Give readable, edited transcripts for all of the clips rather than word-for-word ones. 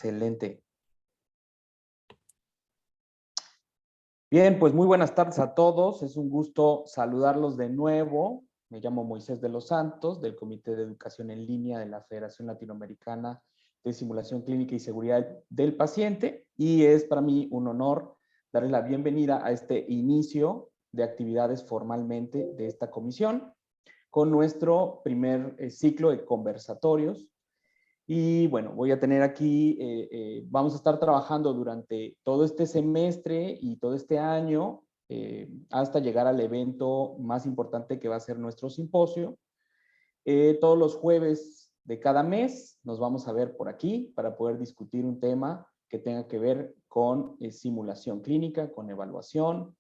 Excelente. Bien, pues muy buenas tardes a todos. Es un gusto saludarlos de nuevo. Me llamo Moisés de los Santos, del Comité de Educación en Línea de la Federación Latinoamericana de Simulación Clínica y Seguridad del Paciente, y es para mí un honor darles la bienvenida a este inicio de actividades formalmente de esta comisión, con nuestro primer ciclo de conversatorios. Y bueno, voy a tener aquí, vamos a estar trabajando durante todo este semestre y todo este año hasta llegar al evento más importante que va a ser nuestro simposio. Todos los jueves de cada mes nos vamos a ver por aquí para poder discutir un tema que tenga que ver con simulación clínica, con evaluación,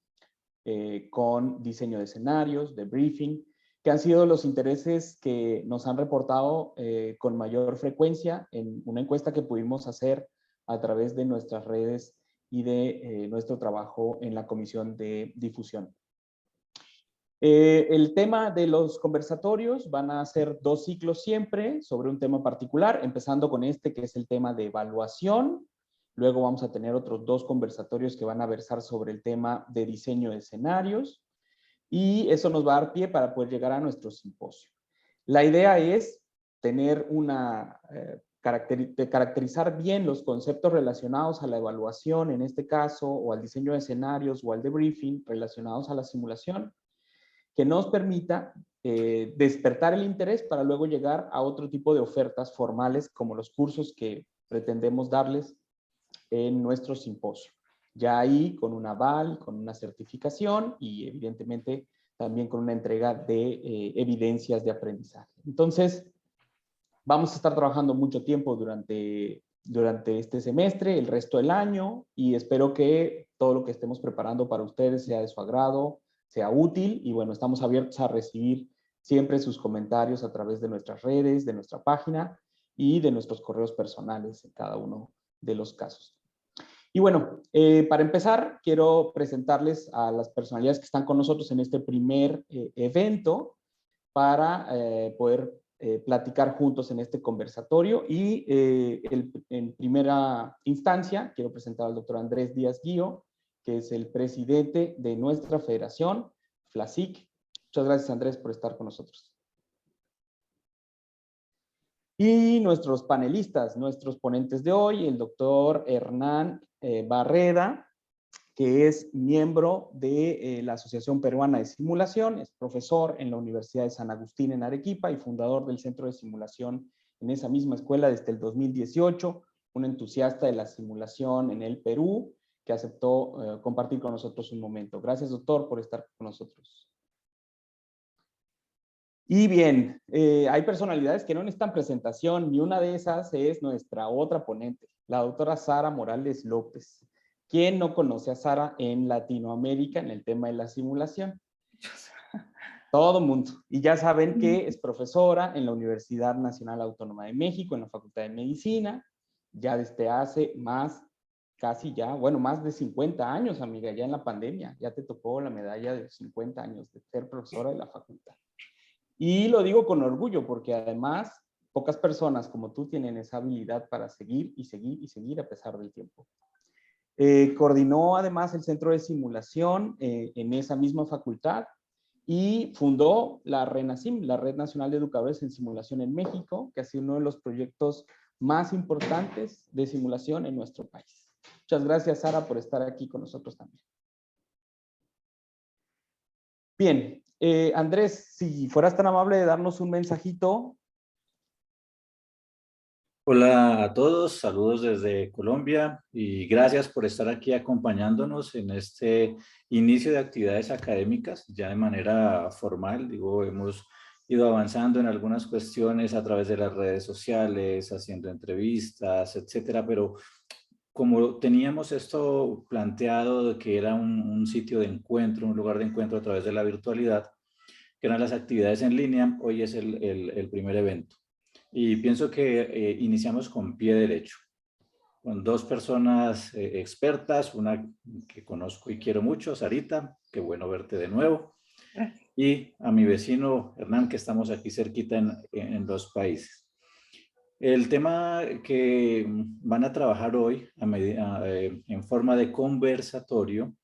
con diseño de escenarios, de briefing, que han sido los intereses que nos han reportado con mayor frecuencia en una encuesta que pudimos hacer a través de nuestras redes y de nuestro trabajo en la comisión de difusión. El tema de los conversatorios van a ser 2 ciclos siempre sobre un tema particular, empezando con este que es el tema de evaluación. Luego vamos a tener otros 2 conversatorios que van a versar sobre el tema de diseño de escenarios. Y eso nos va a dar pie para poder llegar a nuestro simposio. La idea es tener caracterizar bien los conceptos relacionados a la evaluación, en este caso, o al diseño de escenarios, o al debriefing, relacionados a la simulación, que nos permita despertar el interés para luego llegar a otro tipo de ofertas formales, como los cursos que pretendemos darles en nuestro simposio. Ya ahí con un aval, con una certificación y evidentemente también con una entrega de evidencias de aprendizaje. Entonces, vamos a estar trabajando mucho tiempo durante este semestre, el resto del año, y espero que todo lo que estemos preparando para ustedes sea de su agrado, sea útil, y bueno, estamos abiertos a recibir siempre sus comentarios a través de nuestras redes, de nuestra página y de nuestros correos personales en cada uno de los casos. Y bueno, para empezar, quiero presentarles a las personalidades que están con nosotros en este primer evento para poder platicar juntos en este conversatorio. Y en primera instancia, quiero presentar al doctor Andrés Díaz Guío, que es el presidente de nuestra federación, FLASIC. Muchas gracias, Andrés, por estar con nosotros. Y nuestros panelistas, nuestros ponentes de hoy, el doctor Hernán Barreda, que es miembro de la Asociación Peruana de Simulación, es profesor en la Universidad de San Agustín en Arequipa y fundador del Centro de Simulación en esa misma escuela desde el 2018, un entusiasta de la simulación en el Perú, que aceptó compartir con nosotros un momento. Gracias, doctor, por estar con nosotros. Y bien, hay personalidades que no necesitan presentación, y una de esas es nuestra otra ponente, la doctora Sara Morales López. ¿Quién no conoce a Sara en Latinoamérica en el tema de la simulación? Todo mundo. Y ya saben que es profesora en la Universidad Nacional Autónoma de México, en la Facultad de Medicina, ya desde hace más de 50 años, amiga, ya en la pandemia, ya te tocó la medalla de 50 años de ser profesora de la facultad. Y lo digo con orgullo porque además pocas personas como tú tienen esa habilidad para seguir y seguir y seguir a pesar del tiempo. Coordinó además el centro de simulación en esa misma facultad y fundó la RENASIM, la Red Nacional de Educadores en Simulación en México, que ha sido uno de los proyectos más importantes de simulación en nuestro país. Muchas gracias, Sara, por estar aquí con nosotros también. Bien, Andrés, si fueras tan amable de darnos un mensajito. Hola a todos, saludos desde Colombia y gracias por estar aquí acompañándonos en este inicio de actividades académicas ya de manera formal. Digo, hemos ido avanzando en algunas cuestiones a través de las redes sociales, haciendo entrevistas, etcétera, pero como teníamos esto planteado de que era un sitio de encuentro, un lugar de encuentro a través de la virtualidad, que eran las actividades en línea, hoy es el primer evento. Y pienso que iniciamos con pie derecho, con 2 personas expertas, una que conozco y quiero mucho, Sarita, qué bueno verte de nuevo, y a mi vecino Hernán, que estamos aquí cerquita en 2 países. El tema que van a trabajar hoy en forma de conversatorio,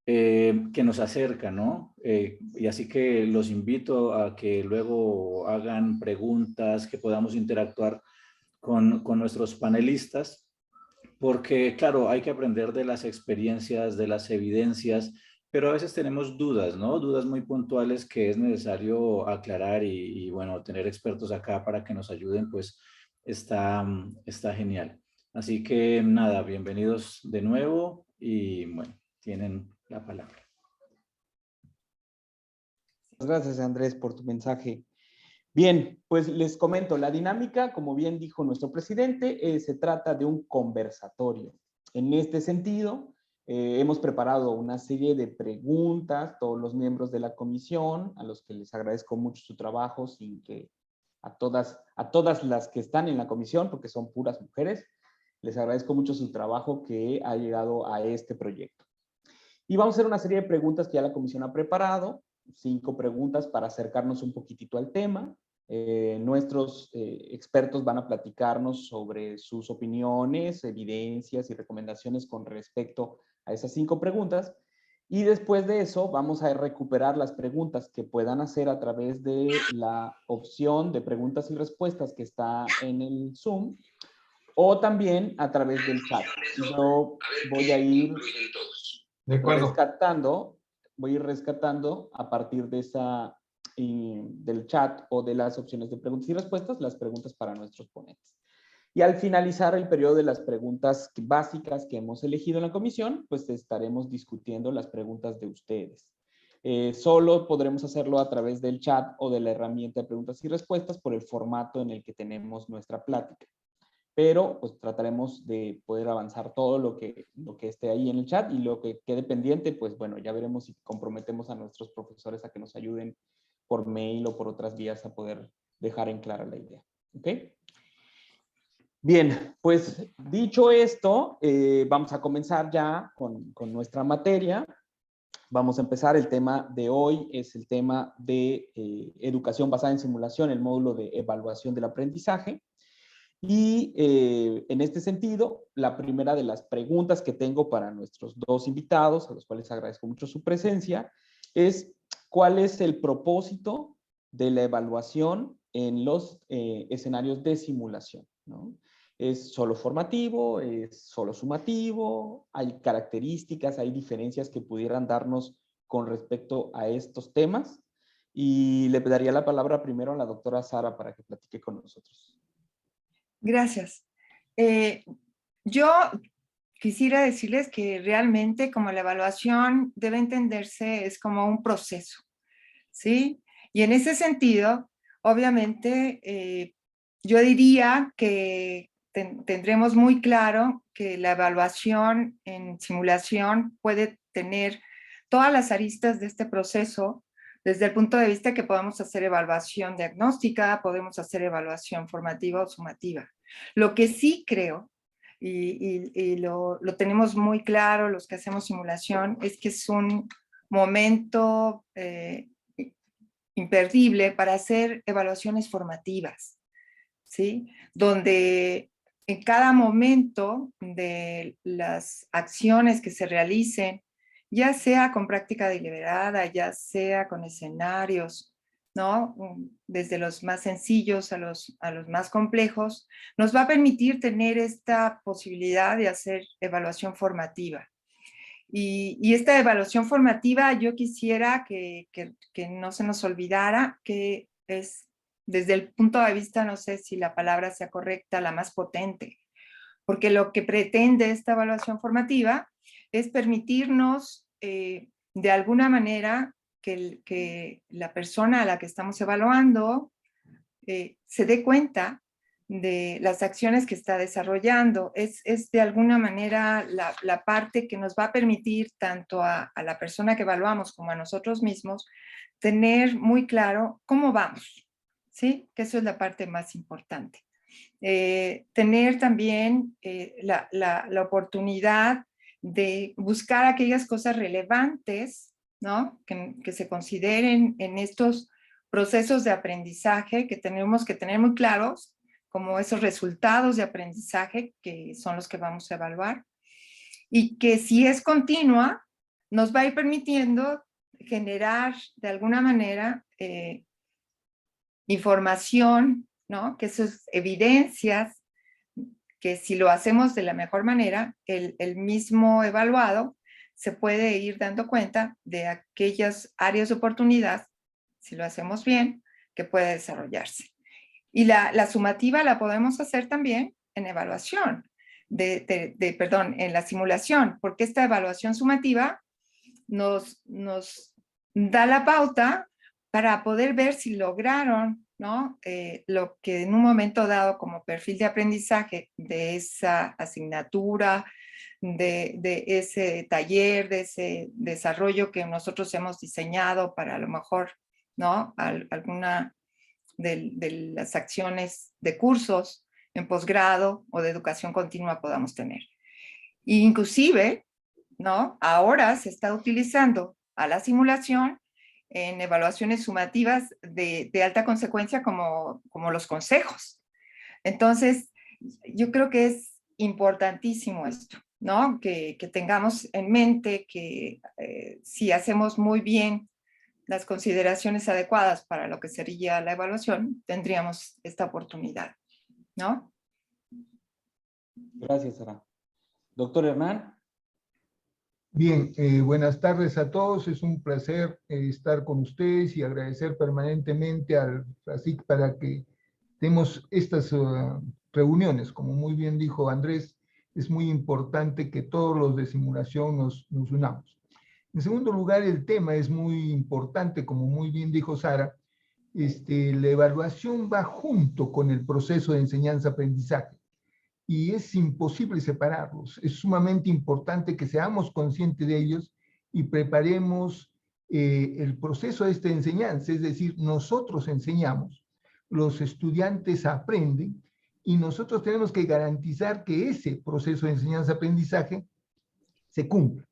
que nos acerca, ¿no? Y así que los invito a que luego hagan preguntas, que podamos interactuar con nuestros panelistas, porque claro, hay que aprender de las experiencias, de las evidencias, pero a veces tenemos dudas, ¿no? Dudas muy puntuales que es necesario aclarar y bueno, tener expertos acá para que nos ayuden, pues está genial. Así que nada, bienvenidos de nuevo y bueno, tienen la palabra. Gracias, Andrés, por tu mensaje. Bien, pues les comento, la dinámica, como bien dijo nuestro presidente, se trata de un conversatorio. En este sentido, hemos preparado una serie de preguntas, todos los miembros de la comisión, a los que les agradezco mucho su trabajo, sin que a todas las que están en la comisión, porque son puras mujeres, les agradezco mucho su trabajo que ha llegado a este proyecto. Y vamos a hacer una serie de preguntas que ya la comisión ha preparado, 5 preguntas para acercarnos un poquitito al tema. Nuestros expertos van a platicarnos sobre sus opiniones, evidencias y recomendaciones con respecto a esas 5 preguntas. Y después de eso vamos a recuperar las preguntas que puedan hacer a través de la opción de preguntas y respuestas que está en el Zoom, o también a través del chat. Yo voy a ir rescatando a partir de del chat o de las opciones de preguntas y respuestas, las preguntas para nuestros ponentes. Y al finalizar el periodo de las preguntas básicas que hemos elegido en la comisión, pues estaremos discutiendo las preguntas de ustedes. Solo podremos hacerlo a través del chat o de la herramienta de preguntas y respuestas por el formato en el que tenemos nuestra plática. Pero pues trataremos de poder avanzar todo lo que esté ahí en el chat, y lo que quede pendiente, pues bueno, ya veremos si comprometemos a nuestros profesores a que nos ayuden por mail o por otras vías a poder dejar en clara la idea. ¿Ok? Bien, pues dicho esto, vamos a comenzar ya con nuestra materia. Vamos a empezar. El tema de hoy es el tema de educación basada en simulación, el módulo de evaluación del aprendizaje. Y en este sentido, la primera de las preguntas que tengo para nuestros 2 invitados, a los cuales agradezco mucho su presencia, es: ¿cuál es el propósito de la evaluación en los escenarios de simulación, ¿no? ¿Es solo formativo? ¿Es solo sumativo? ¿Hay características, hay diferencias que pudieran darnos con respecto a estos temas? Y le daría la palabra primero a la doctora Sara para que platique con nosotros. Gracias. Yo quisiera decirles que realmente como la evaluación debe entenderse es como un proceso, ¿sí? Y en ese sentido, obviamente, yo diría que tendremos muy claro que la evaluación en simulación puede tener todas las aristas de este proceso, desde el punto de vista que podemos hacer evaluación diagnóstica, podemos hacer evaluación formativa o sumativa. Lo que sí creo, y lo tenemos muy claro los que hacemos simulación, es que es un momento imperdible para hacer evaluaciones formativas, ¿sí? Donde en cada momento de las acciones que se realicen, ya sea con práctica deliberada, ya sea con escenarios, ¿no? Desde los más sencillos a los más complejos, nos va a permitir tener esta posibilidad de hacer evaluación formativa. Y esta evaluación formativa yo quisiera que no se nos olvidara que es, desde el punto de vista, no sé si la palabra sea correcta, la más potente, porque lo que pretende esta evaluación formativa es permitirnos de alguna manera que la persona a la que estamos evaluando se dé cuenta de las acciones que está desarrollando. Es de alguna manera la parte que nos va a permitir tanto a la persona que evaluamos como a nosotros mismos tener muy claro cómo vamos, ¿sí? Que eso es la parte más importante. Tener también la oportunidad de buscar aquellas cosas relevantes, ¿no? Que se consideren en estos procesos de aprendizaje, que tenemos que tener muy claros como esos resultados de aprendizaje que son los que vamos a evaluar, y que si es continua, nos va a ir permitiendo generar de alguna manera información, ¿no? Que esas evidencias, que si lo hacemos de la mejor manera, el mismo evaluado se puede ir dando cuenta de aquellas áreas de oportunidad, si lo hacemos bien, que puede desarrollarse. Y la sumativa la podemos hacer también en evaluación, perdón, en la simulación, porque esta evaluación sumativa nos da la pauta para poder ver si lograron, ¿no? Lo que en un momento dado como perfil de aprendizaje de esa asignatura, de ese taller, de ese desarrollo que nosotros hemos diseñado para a lo mejor, ¿no? Alguna de las acciones de cursos en posgrado o de educación continua podamos tener. E inclusive, ¿no? Ahora se está utilizando a la simulación en evaluaciones sumativas de alta consecuencia como los consejos. Entonces, yo creo que es importantísimo esto, ¿no? Que tengamos en mente que si hacemos muy bien las consideraciones adecuadas para lo que sería la evaluación, tendríamos esta oportunidad, ¿no? Gracias, Sara. Doctor Hernán. Bien, buenas tardes a todos. Es un placer estar con ustedes y agradecer permanentemente al FACIC para que demos estas reuniones. Como muy bien dijo Andrés, es muy importante que todos los de simulación nos unamos. En segundo lugar, el tema es muy importante, como muy bien dijo Sara. La evaluación va junto con el proceso de enseñanza-aprendizaje. Y es imposible separarlos. Es sumamente importante que seamos conscientes de ellos y preparemos el proceso de esta enseñanza, es decir, nosotros enseñamos, los estudiantes aprenden y nosotros tenemos que garantizar que ese proceso de enseñanza-aprendizaje se cumpla.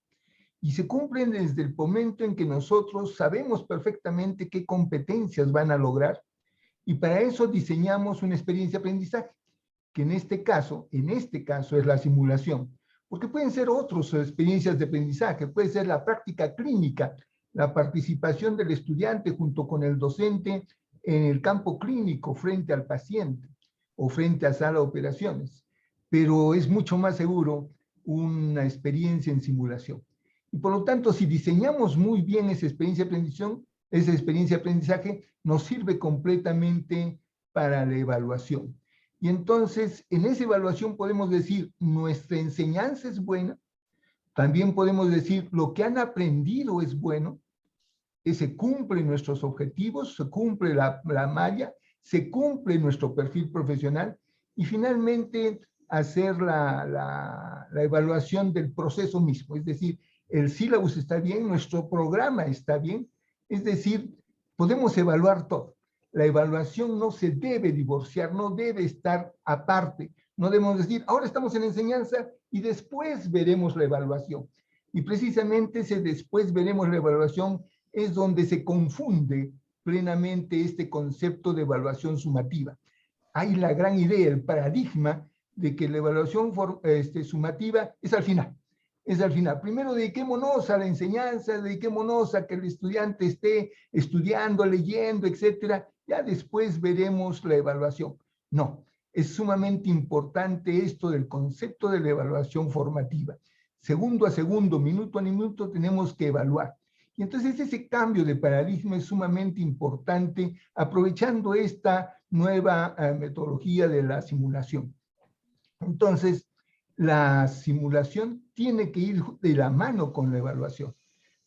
Y se cumplen desde el momento en que nosotros sabemos perfectamente qué competencias van a lograr y para eso diseñamos una experiencia de aprendizaje, que en este caso es la simulación, porque pueden ser otras experiencias de aprendizaje, puede ser la práctica clínica, la participación del estudiante junto con el docente en el campo clínico frente al paciente o frente a sala de operaciones, pero es mucho más seguro una experiencia en simulación. Y por lo tanto, si diseñamos muy bien esa experiencia de aprendizaje, nos sirve completamente para la evaluación. Y entonces, en esa evaluación podemos decir, nuestra enseñanza es buena, también podemos decir, lo que han aprendido es bueno, se cumplen nuestros objetivos, se cumple la malla, se cumple nuestro perfil profesional, y finalmente hacer la evaluación del proceso mismo, es decir, el sílabus está bien, nuestro programa está bien, es decir, podemos evaluar todo. La evaluación no se debe divorciar, no debe estar aparte. No debemos decir, ahora estamos en enseñanza y después veremos la evaluación. Y precisamente ese después veremos la evaluación es donde se confunde plenamente este concepto de evaluación sumativa. Hay la gran idea, el paradigma de que la evaluación sumativa es al final. Es al final. Primero dediquémonos a la enseñanza, dediquémonos a que el estudiante esté estudiando, leyendo, etcétera. Ya después veremos la evaluación. No, es sumamente importante esto del concepto de la evaluación formativa. Segundo a segundo, minuto a minuto, tenemos que evaluar. Y entonces ese cambio de paradigma es sumamente importante, aprovechando esta nueva metodología de la simulación. Entonces, la simulación tiene que ir de la mano con la evaluación.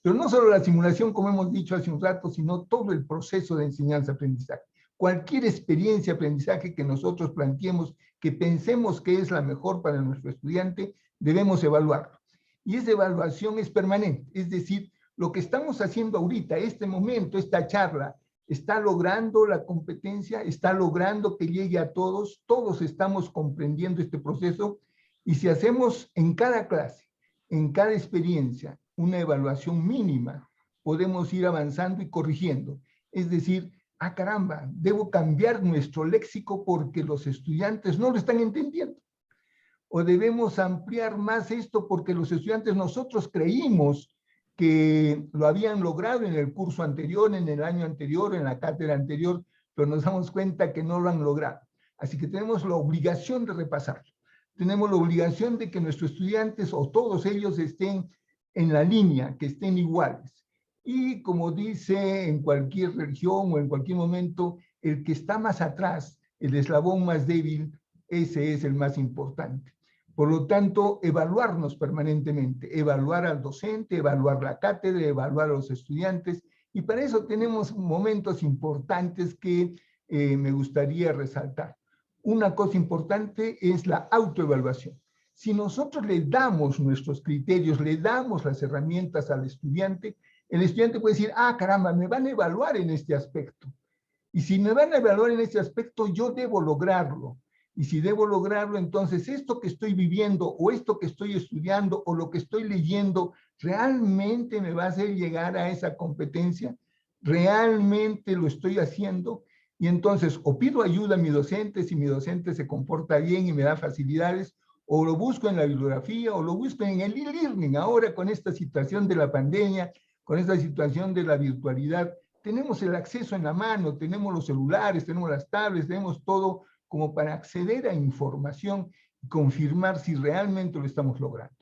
Pero no solo la simulación, como hemos dicho hace un rato, sino todo el proceso de enseñanza-aprendizaje. Cualquier experiencia de aprendizaje que nosotros planteemos, que pensemos que es la mejor para nuestro estudiante, debemos evaluarlo. Y esa evaluación es permanente, es decir, lo que estamos haciendo ahorita, este momento, esta charla, está logrando la competencia, está logrando que llegue a todos, todos estamos comprendiendo este proceso, y si hacemos en cada clase, en cada experiencia, una evaluación mínima, podemos ir avanzando y corrigiendo. Es decir, ah, caramba, debo cambiar nuestro léxico porque los estudiantes no lo están entendiendo. O debemos ampliar más esto porque los estudiantes nosotros creímos que lo habían logrado en el curso anterior, en el año anterior, en la cátedra anterior, pero nos damos cuenta que no lo han logrado. Así que tenemos la obligación de repasarlo. Tenemos la obligación de que nuestros estudiantes o todos ellos estén en la línea, que estén iguales. Y como dice en cualquier religión o en cualquier momento, el que está más atrás, el eslabón más débil, ese es el más importante. Por lo tanto, evaluarnos permanentemente, evaluar al docente, evaluar la cátedra, evaluar a los estudiantes, y para eso tenemos momentos importantes que me gustaría resaltar. Una cosa importante es la autoevaluación. Si nosotros le damos nuestros criterios, le damos las herramientas al estudiante, el estudiante puede decir, ah, caramba, me van a evaluar en este aspecto. Y si me van a evaluar en este aspecto, yo debo lograrlo. Y si debo lograrlo, entonces esto que estoy viviendo o esto que estoy estudiando o lo que estoy leyendo, ¿realmente me va a hacer llegar a esa competencia? ¿Realmente lo estoy haciendo? Y entonces o pido ayuda a mi docente si mi docente se comporta bien y me da facilidades, o lo busco en la bibliografía o lo busco en el e-learning. Ahora con esta situación de la pandemia, con esta situación de la virtualidad, tenemos el acceso en la mano, tenemos los celulares, tenemos las tablets, tenemos todo como para acceder a información y confirmar si realmente lo estamos logrando.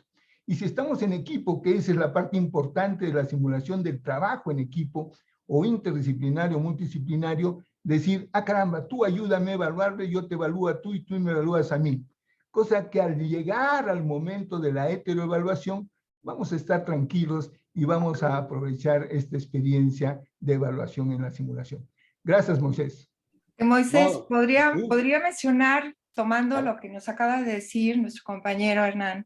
Y si estamos en equipo, que esa es la parte importante de la simulación del trabajo en equipo, o interdisciplinario, multidisciplinario, decir, ah, caramba, tú ayúdame a evaluarle, yo te evalúo a tú y tú me evalúas a mí. Cosa que al llegar al momento de la heteroevaluación, vamos a estar tranquilos y vamos a aprovechar esta experiencia de evaluación en la simulación. Gracias, Moisés. Moisés, No, podría mencionar, tomando lo que nos acaba de decir nuestro compañero Hernán,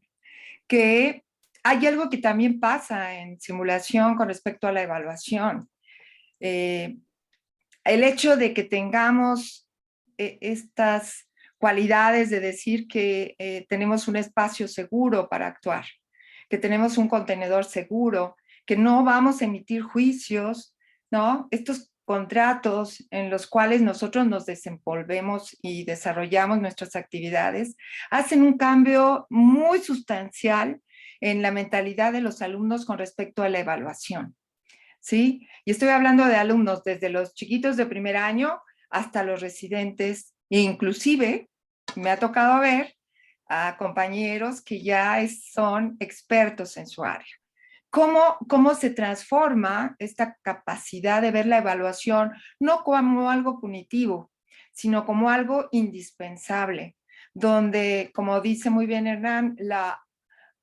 que hay algo que también pasa en simulación con respecto a la evaluación. El hecho de que tengamos estas cualidades de decir que tenemos un espacio seguro para actuar, que tenemos un contenedor seguro, que no vamos a emitir juicios, ¿no? Estos contratos en los cuales nosotros nos desenvolvemos y desarrollamos nuestras actividades, hacen un cambio muy sustancial en la mentalidad de los alumnos con respecto a la evaluación, ¿sí? Y estoy hablando de alumnos desde los chiquitos de primer año hasta los residentes, e inclusive me ha tocado ver a compañeros que ya son expertos en su área. ¿Cómo se transforma esta capacidad de ver la evaluación no como algo punitivo, sino como algo indispensable, donde, como dice muy bien Hernán, la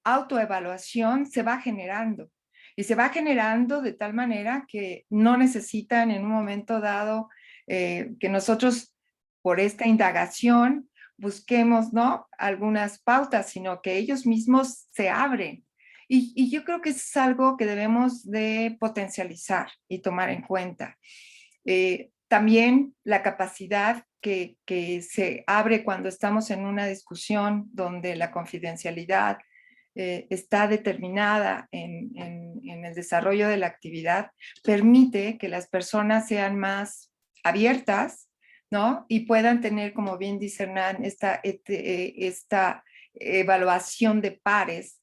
autoevaluación se va generando y se va generando de tal manera que no necesitan en un momento dado que nosotros por esta indagación busquemos, ¿no?, algunas pautas, sino que ellos mismos se abren. Y yo creo que eso es algo que debemos de potencializar y tomar en cuenta. También la capacidad que se abre cuando estamos en una discusión donde la confidencialidad está determinada en el desarrollo de la actividad, permite que las personas sean más abiertas, ¿no? Y puedan tener, como bien dice Hernán, esta evaluación de pares,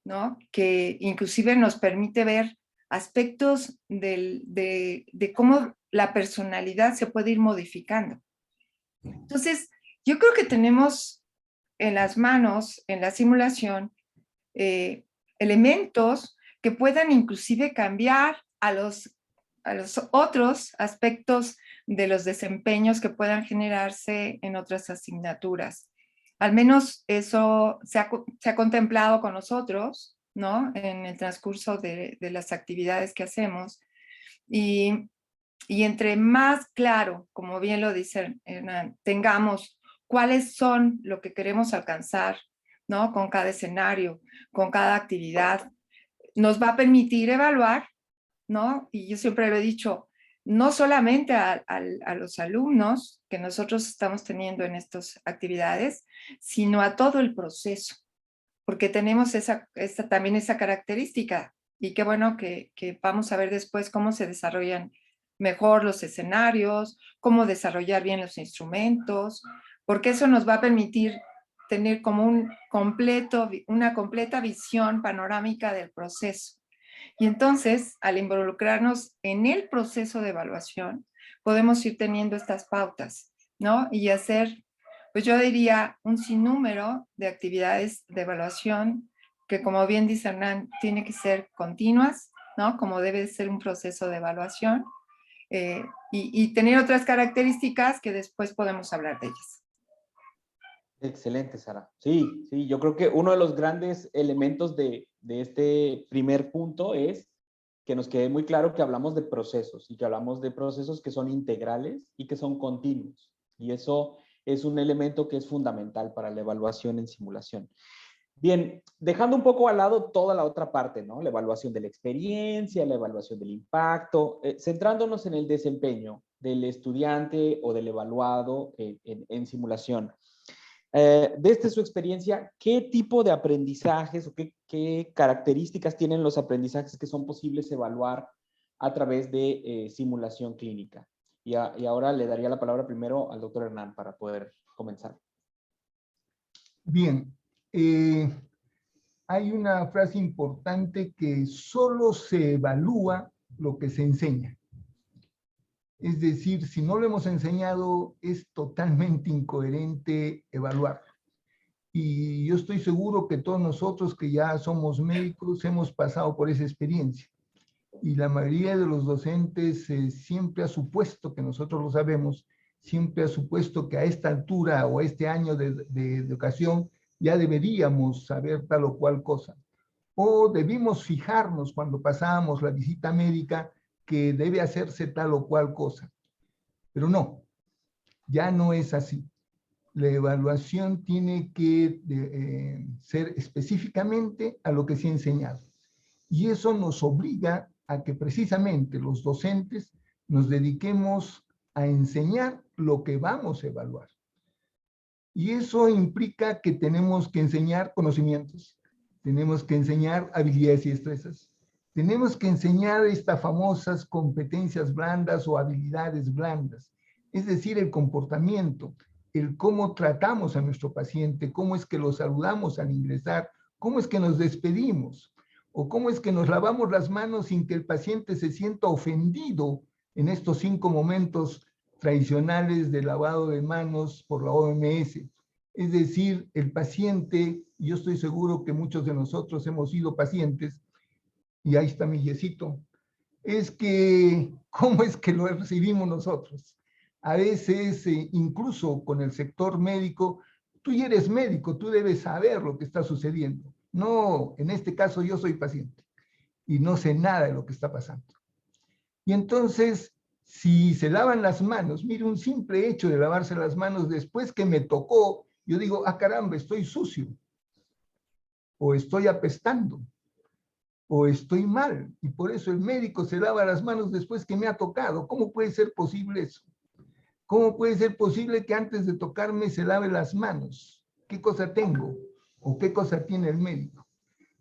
¿no? Que inclusive nos permite ver aspectos de cómo la personalidad se puede ir modificando. Entonces, yo creo que tenemos en las manos, en la simulación, elementos que puedan inclusive cambiar a los otros aspectos de los desempeños que puedan generarse en otras asignaturas. Al menos eso se ha contemplado con nosotros, ¿no?, en el transcurso de las actividades que hacemos. Y entre más claro, como bien lo dice Hernán, tengamos cuáles son lo que queremos alcanzar, ¿no?, con cada escenario, con cada actividad, nos va a permitir evaluar, ¿no? Y yo siempre lo he dicho, no solamente a los alumnos que nosotros estamos teniendo en estas actividades, sino a todo el proceso, porque tenemos también esa característica, y qué bueno que vamos a ver después cómo se desarrollan mejor los escenarios, cómo desarrollar bien los instrumentos, porque eso nos va a permitir tener como una completa visión panorámica del proceso. Y entonces, al involucrarnos en el proceso de evaluación, podemos ir teniendo estas pautas, ¿no? Y hacer, pues yo diría, un sinnúmero de actividades de evaluación que, como bien dice Hernán, tiene que ser continuas, ¿no? Como debe ser un proceso de evaluación, y tener otras características que después podemos hablar de ellas. Excelente, Sara. Sí, sí, yo creo que uno de los grandes elementos de este primer punto es que nos quede muy claro que hablamos de procesos y que hablamos de procesos que son integrales y que son continuos. Y eso es un elemento que es fundamental para la evaluación en simulación. Bien, dejando un poco al lado toda la otra parte, ¿no? La evaluación de la experiencia, la evaluación del impacto, centrándonos en el desempeño del estudiante o del evaluado en simulación. Desde su experiencia, ¿qué tipo de aprendizajes o qué características tienen los aprendizajes que son posibles evaluar a través de simulación clínica? Y ahora le daría la palabra primero al doctor Hernán para poder comenzar. Bien, hay una frase importante que solo se evalúa lo que se enseña. Es decir, si no lo hemos enseñado, es totalmente incoherente evaluar. Y yo estoy seguro que todos nosotros que ya somos médicos hemos pasado por esa experiencia. Y la mayoría de los docentes siempre ha supuesto que nosotros lo sabemos, siempre ha supuesto que a esta altura o a este año de educación ya deberíamos saber tal o cual cosa. O debimos fijarnos cuando pasábamos la visita médica que debe hacerse tal o cual cosa. Pero no, ya no es así. La evaluación tiene que ser específicamente a lo que se ha enseñado. Y eso nos obliga a que precisamente los docentes nos dediquemos a enseñar lo que vamos a evaluar. Y eso implica que tenemos que enseñar conocimientos, tenemos que enseñar habilidades y destrezas, tenemos que enseñar estas famosas competencias blandas o habilidades blandas, es decir, el comportamiento, el cómo tratamos a nuestro paciente, cómo es que lo saludamos al ingresar, cómo es que nos despedimos, o cómo es que nos lavamos las manos sin que el paciente se sienta ofendido en estos 5 momentos tradicionales de lavado de manos por la OMS. Es decir, el paciente, yo estoy seguro que muchos de nosotros hemos sido pacientes, y ahí está mi yesito, es que, ¿cómo es que lo recibimos nosotros? A veces, incluso con el sector médico, tú ya eres médico, tú debes saber lo que está sucediendo. No, en este caso yo soy paciente y no sé nada de lo que está pasando. Y entonces, si se lavan las manos, mire, un simple hecho de lavarse las manos después que me tocó, yo digo, ah, caramba, estoy sucio, o estoy apestando, o estoy mal, y por eso el médico se lava las manos después que me ha tocado. ¿Cómo puede ser posible eso? ¿Cómo puede ser posible que antes de tocarme se lave las manos? ¿Qué cosa tengo? ¿O qué cosa tiene el médico?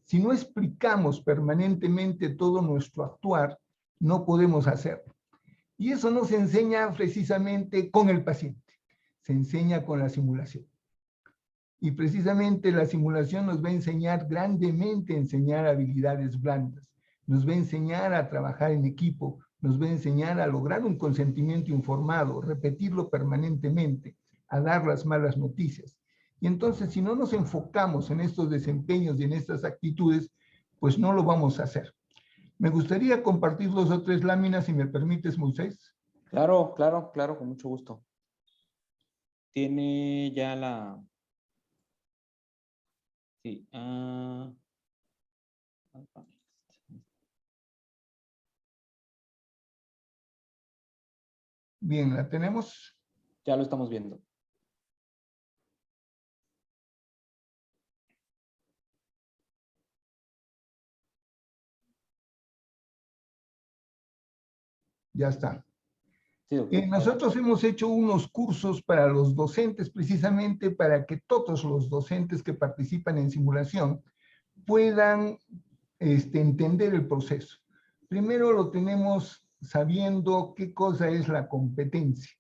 Si no explicamos permanentemente todo nuestro actuar, no podemos hacerlo. Y eso no se enseña precisamente con el paciente, se enseña con la simulación. Y precisamente la simulación nos va a enseñar grandemente a enseñar habilidades blandas, nos va a enseñar a trabajar en equipo, nos va a enseñar a lograr un consentimiento informado, repetirlo permanentemente, a dar las malas noticias. Y entonces, si no nos enfocamos en estos desempeños y en estas actitudes, pues no lo vamos a hacer. Me gustaría compartir 2 o 3 láminas, si me permites, Moisés. Claro, claro, claro, con mucho gusto. Tiene ya la... Sí. Bien, ¿la tenemos? Ya lo estamos viendo. Ya está. Sí, doctor. Nosotros hemos hecho unos cursos para los docentes, precisamente para que todos los docentes que participan en simulación puedan entender el proceso. Primero lo tenemos sabiendo qué cosa es la competencia.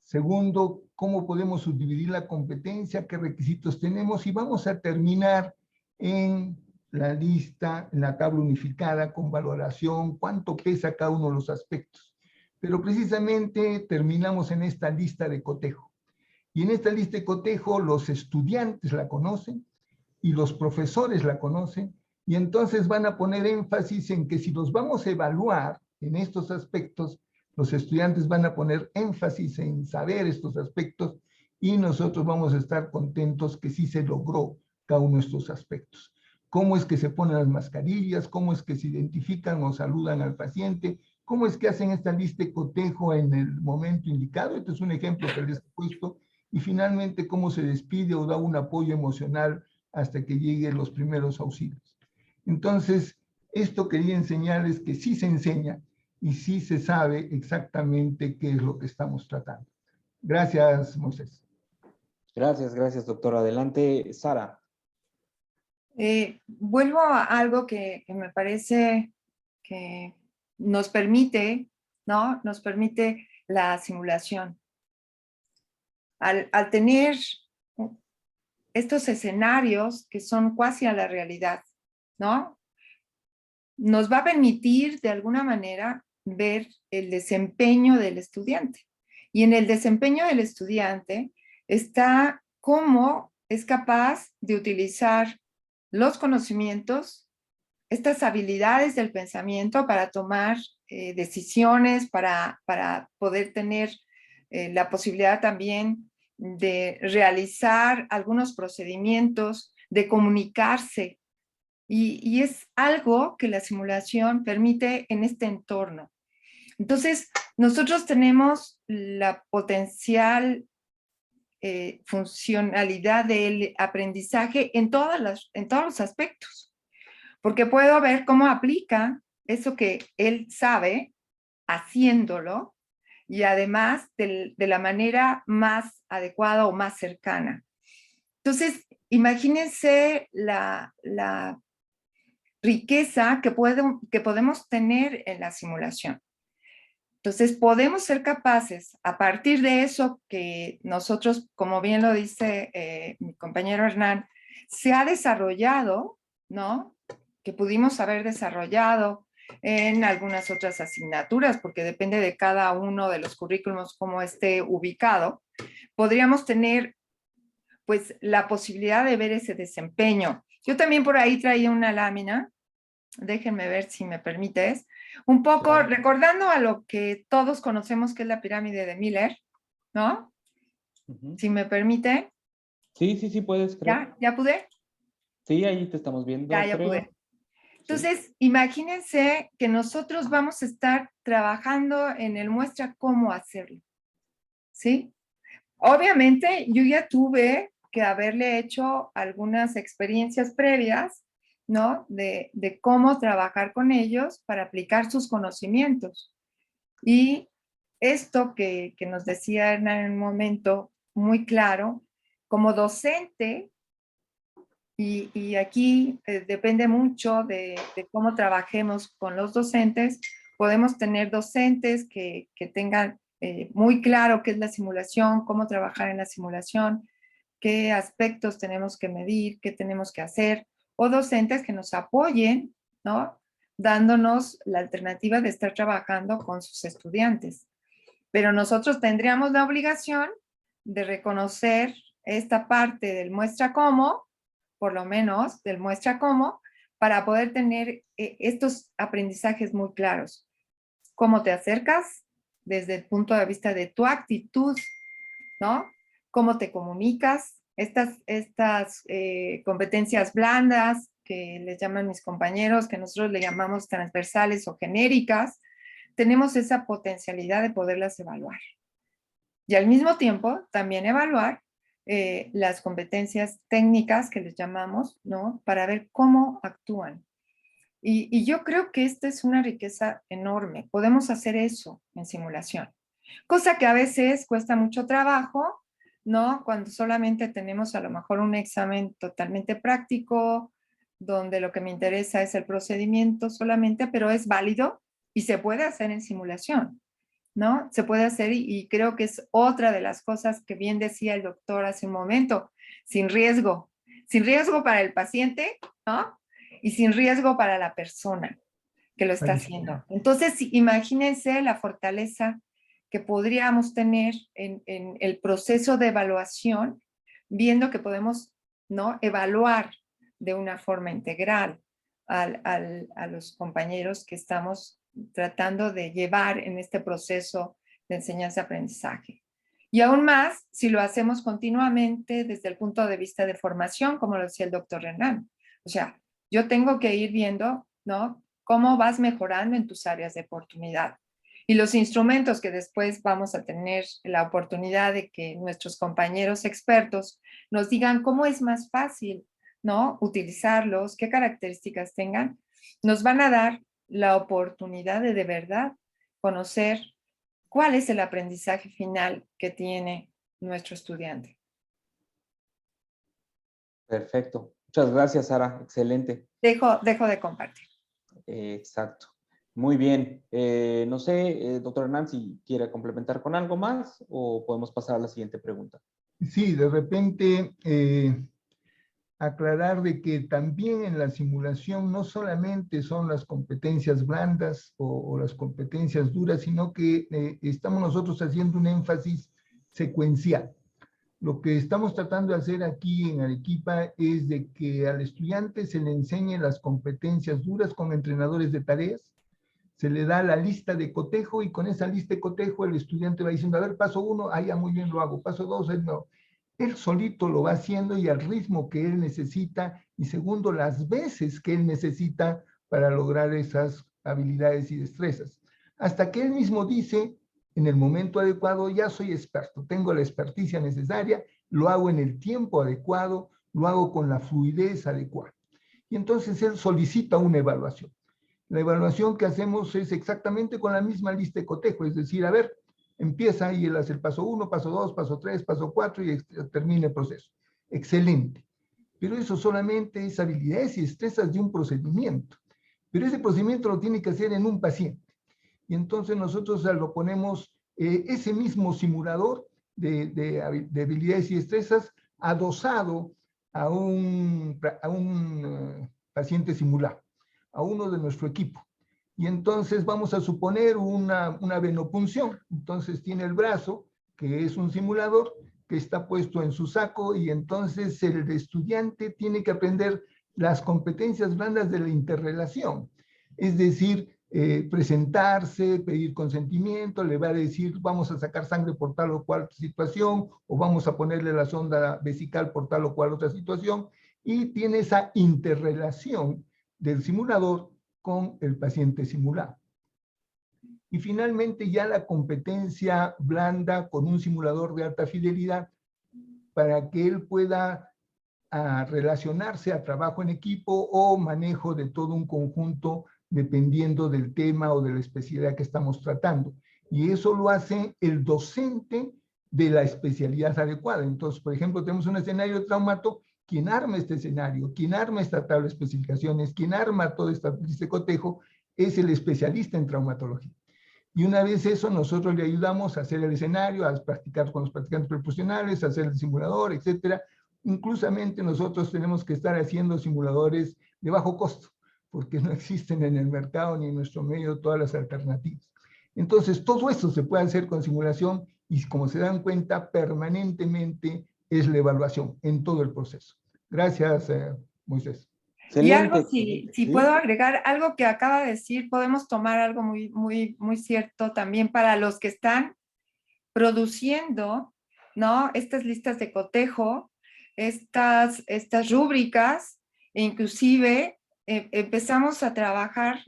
Segundo, cómo podemos subdividir la competencia, qué requisitos tenemos, y vamos a terminar en la lista, en la tabla unificada con valoración, cuánto pesa cada uno de los aspectos. Pero precisamente terminamos en esta lista de cotejo. Y en esta lista de cotejo los estudiantes la conocen y los profesores la conocen, y entonces van a poner énfasis en que si los vamos a evaluar en estos aspectos, los estudiantes van a poner énfasis en saber estos aspectos y nosotros vamos a estar contentos que sí se logró cada uno de estos aspectos. Cómo es que se ponen las mascarillas, cómo es que se identifican o saludan al paciente, cómo es que hacen esta lista de cotejo en el momento indicado. Este es un ejemplo que les he puesto. Y finalmente, cómo se despide o da un apoyo emocional hasta que lleguen los primeros auxilios. Entonces, esto quería enseñarles que sí se enseña y sí se sabe exactamente qué es lo que estamos tratando. Gracias, Moisés. Gracias, doctor. Adelante, Sara. Vuelvo a algo que me parece que nos permite, ¿no? Nos permite la simulación. Al tener estos escenarios que son casi a la realidad, ¿no? Nos va a permitir de alguna manera ver el desempeño del estudiante. Y en el desempeño del estudiante está cómo es capaz de utilizar los conocimientos, estas habilidades del pensamiento para tomar decisiones, para poder tener la posibilidad también de realizar algunos procedimientos, de comunicarse. Y es algo que la simulación permite en este entorno. Entonces, nosotros tenemos la potencial funcionalidad del aprendizaje en todos los aspectos, porque puedo ver cómo aplica eso que él sabe haciéndolo y además de la manera más adecuada o más cercana. Entonces, imagínense la riqueza que podemos tener en la simulación. Entonces, podemos ser capaces, a partir de eso que nosotros, como bien lo dice mi compañero Hernán, se ha desarrollado, ¿no? Que pudimos haber desarrollado en algunas otras asignaturas, porque depende de cada uno de los currículums cómo esté ubicado, podríamos tener, pues, la posibilidad de ver ese desempeño. Yo también por ahí traía una lámina, déjenme ver si me permites, un poco claro, recordando a lo que todos conocemos que es la pirámide de Miller, ¿no? Si me permite. Sí, puedes. ¿Ya pude? Sí, ahí te estamos viendo. Ya pude. Entonces, imagínense que nosotros vamos a estar trabajando en el muestra cómo hacerlo, ¿sí? Obviamente, yo ya tuve que haberle hecho algunas experiencias previas, ¿no? De cómo trabajar con ellos para aplicar sus conocimientos. Y esto que nos decía Hernán en un momento muy claro, como docente, y aquí depende mucho de cómo trabajemos con los docentes, podemos tener docentes que tengan muy claro qué es la simulación, cómo trabajar en la simulación, qué aspectos tenemos que medir, qué tenemos que hacer, o docentes que nos apoyen, ¿no? Dándonos la alternativa de estar trabajando con sus estudiantes. Pero nosotros tendríamos la obligación de reconocer esta parte del muestra cómo, por lo menos del muestra cómo, para poder tener estos aprendizajes muy claros. Cómo te acercas desde el punto de vista de tu actitud, ¿no? Cómo te comunicas, estas competencias blandas que les llaman mis compañeros, que nosotros le llamamos transversales o genéricas, tenemos esa potencialidad de poderlas evaluar. Y al mismo tiempo también evaluar las competencias técnicas que les llamamos, ¿no? Para ver cómo actúan. Y yo creo que esta es una riqueza enorme. Podemos hacer eso en simulación. Cosa que a veces cuesta mucho trabajo, ¿no? Cuando solamente tenemos a lo mejor un examen totalmente práctico, donde lo que me interesa es el procedimiento solamente, pero es válido, y se puede hacer en simulación, ¿no? Se puede hacer y creo que es otra de las cosas que bien decía el doctor hace un momento, sin riesgo para el paciente, ¿no? Y sin riesgo para la persona que lo está haciendo. Entonces, imagínense la fortaleza que podríamos tener en el proceso de evaluación, viendo que podemos, ¿no?, evaluar de una forma integral a los compañeros que estamos tratando de llevar en este proceso de enseñanza-aprendizaje. Y aún más, si lo hacemos continuamente desde el punto de vista de formación, como lo decía el doctor Renan. O sea, yo tengo que ir viendo, ¿no?, cómo vas mejorando en tus áreas de oportunidad. Y los instrumentos que después vamos a tener la oportunidad de que nuestros compañeros expertos nos digan cómo es más fácil, ¿no?, utilizarlos, qué características tengan, nos van a dar la oportunidad de verdad conocer cuál es el aprendizaje final que tiene nuestro estudiante. Perfecto. Muchas gracias, Sara. Excelente. Dejo de compartir. Exacto. Muy bien. No sé, doctor Hernán, si quiere complementar con algo más o podemos pasar a la siguiente pregunta. Sí, de repente aclarar de que también en la simulación no solamente son las competencias blandas o las competencias duras, sino que estamos nosotros haciendo un énfasis secuencial. Lo que estamos tratando de hacer aquí en Arequipa es de que al estudiante se le enseñe las competencias duras con entrenadores de tareas, se le da la lista de cotejo y con esa lista de cotejo el estudiante va diciendo, a ver, paso 1, ah, ya muy bien lo hago, paso 2, no. Él solito lo va haciendo y al ritmo que él necesita y segundo, las veces que él necesita para lograr esas habilidades y destrezas. Hasta que él mismo dice, en el momento adecuado, ya soy experto, tengo la experticia necesaria, lo hago en el tiempo adecuado, lo hago con la fluidez adecuada. Y entonces él solicita una evaluación. La evaluación que hacemos es exactamente con la misma lista de cotejo, es decir, a ver, empieza y él hace el paso 1, paso 2, paso 3, paso 4 y termina el proceso. Excelente. Pero eso solamente es habilidades y destrezas de un procedimiento. Pero ese procedimiento lo tiene que hacer en un paciente. Y entonces nosotros lo ponemos ese mismo simulador de habilidades y destrezas adosado a un paciente simulado, a uno de nuestro equipo. Y entonces vamos a suponer una venopunción. Entonces tiene el brazo, que es un simulador, que está puesto en su saco y entonces el estudiante tiene que aprender las competencias blandas de la interrelación. Es decir, presentarse, pedir consentimiento, le va a decir vamos a sacar sangre por tal o cual situación o vamos a ponerle la sonda vesical por tal o cual otra situación y tiene esa interrelación del simulador con el paciente simulado. Y finalmente ya la competencia blanda con un simulador de alta fidelidad para que él pueda relacionarse a trabajo en equipo o manejo de todo un conjunto dependiendo del tema o de la especialidad que estamos tratando. Y eso lo hace el docente de la especialidad adecuada. Entonces, por ejemplo, tenemos un escenario de traumato, quien arma este escenario, quien arma esta tabla de especificaciones, quien arma todo este cotejo, es el especialista en traumatología. Y una vez eso, nosotros le ayudamos a hacer el escenario, a practicar con los practicantes profesionales, a hacer el simulador, etcétera. Inclusamente nosotros tenemos que estar haciendo simuladores de bajo costo, porque no existen en el mercado ni en nuestro medio todas las alternativas. Entonces, todo esto se puede hacer con simulación y como se dan cuenta, permanentemente es la evaluación en todo el proceso. Gracias, Moisés. Excelente. Y algo, si puedo agregar, algo que acaba de decir, podemos tomar algo muy cierto también para los que están produciendo, ¿no?, estas listas de cotejo, estas rúbricas, e inclusive empezamos a trabajar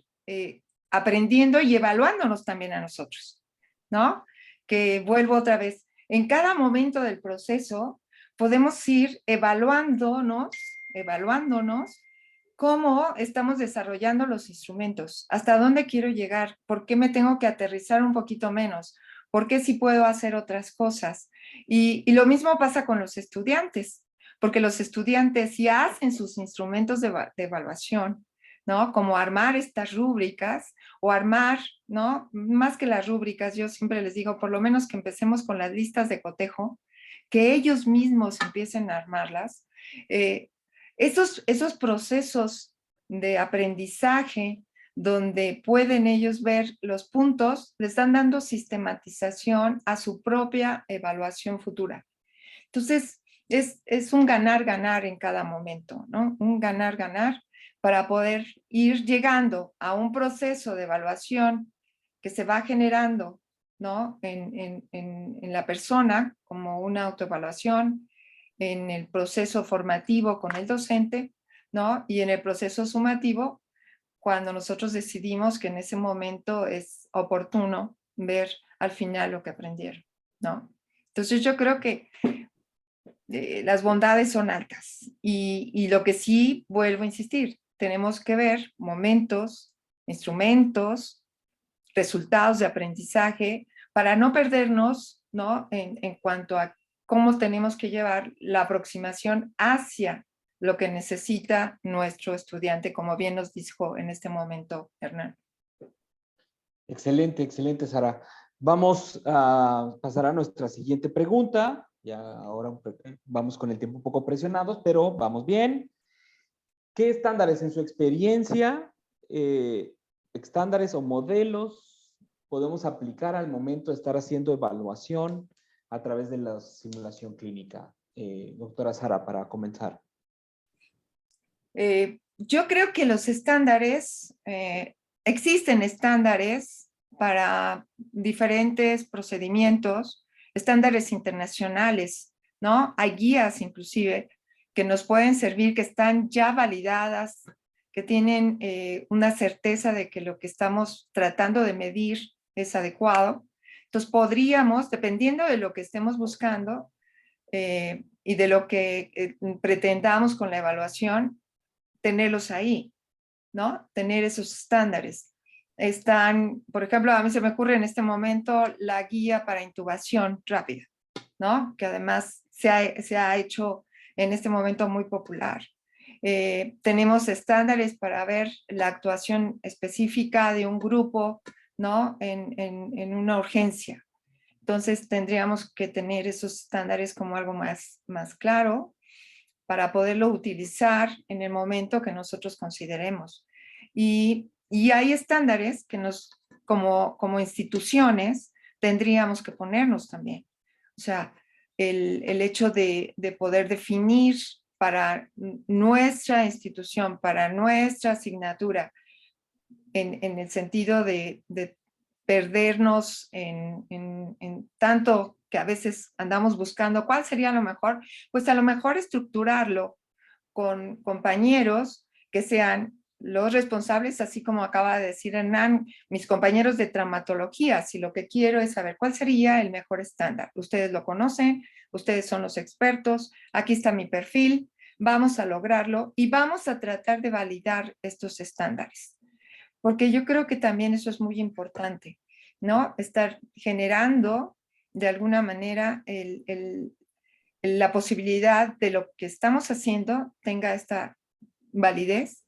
aprendiendo y evaluándonos también a nosotros, ¿no? Que vuelvo otra vez, en cada momento del proceso podemos ir evaluándonos cómo estamos desarrollando los instrumentos, hasta dónde quiero llegar, por qué me tengo que aterrizar un poquito menos, por qué sí puedo hacer otras cosas. Y lo mismo pasa con los estudiantes, porque los estudiantes ya hacen sus instrumentos de evaluación, ¿no? Como armar estas rúbricas o armar, ¿no? Más que las rúbricas, yo siempre les digo, por lo menos que empecemos con las listas de cotejo, que ellos mismos empiecen a armarlas. Esos procesos de aprendizaje donde pueden ellos ver los puntos, les están dando sistematización a su propia evaluación futura. Entonces, es un ganar-ganar en cada momento, ¿no? Un ganar-ganar para poder ir llegando a un proceso de evaluación que se va generando, ¿no? En la persona, como una autoevaluación, en el proceso formativo con el docente, ¿no? Y en el proceso sumativo, cuando nosotros decidimos que en ese momento es oportuno ver al final lo que aprendieron, ¿no? Entonces yo creo que las bondades son altas y lo que sí, vuelvo a insistir, tenemos que ver momentos, instrumentos, resultados de aprendizaje para no perdernos, ¿no? En cuanto a cómo tenemos que llevar la aproximación hacia lo que necesita nuestro estudiante, como bien nos dijo en este momento Hernán. Excelente, excelente, Sara. Vamos a pasar a nuestra siguiente pregunta. Ya ahora vamos con el tiempo un poco presionados, pero vamos bien. ¿Qué estándares en su experiencia, estándares o modelos podemos aplicar al momento de estar haciendo evaluación a través de la simulación clínica? Doctora Sara, para comenzar. Yo creo que los estándares, existen estándares para diferentes procedimientos, estándares internacionales, ¿no? Hay guías inclusive que nos pueden servir, que están ya validadas, que tienen una certeza de que lo que estamos tratando de medir es adecuado. Entonces podríamos, dependiendo de lo que estemos buscando y de lo que pretendamos con la evaluación, tenerlos ahí, ¿no? Tener esos estándares. Están, por ejemplo, a mí se me ocurre en este momento la guía para intubación rápida, ¿no? Que además se ha hecho en este momento muy popular. Tenemos estándares para ver la actuación específica de un grupo, ¿no? En una urgencia. Entonces tendríamos que tener esos estándares como algo más claro para poderlo utilizar en el momento que nosotros consideremos. Y hay estándares que como instituciones tendríamos que ponernos también. O sea, el hecho de poder definir para nuestra institución, para nuestra asignatura, en el sentido de perdernos en tanto que a veces andamos buscando cuál sería lo mejor, pues a lo mejor estructurarlo con compañeros que sean los responsables, así como acaba de decir Hernán, mis compañeros de traumatología, si lo que quiero es saber cuál sería el mejor estándar. Ustedes lo conocen, ustedes son los expertos, aquí está mi perfil, vamos a lograrlo y vamos a tratar de validar estos estándares. Porque yo creo que también eso es muy importante, ¿no? Estar generando de alguna manera la posibilidad de lo que estamos haciendo tenga esta validez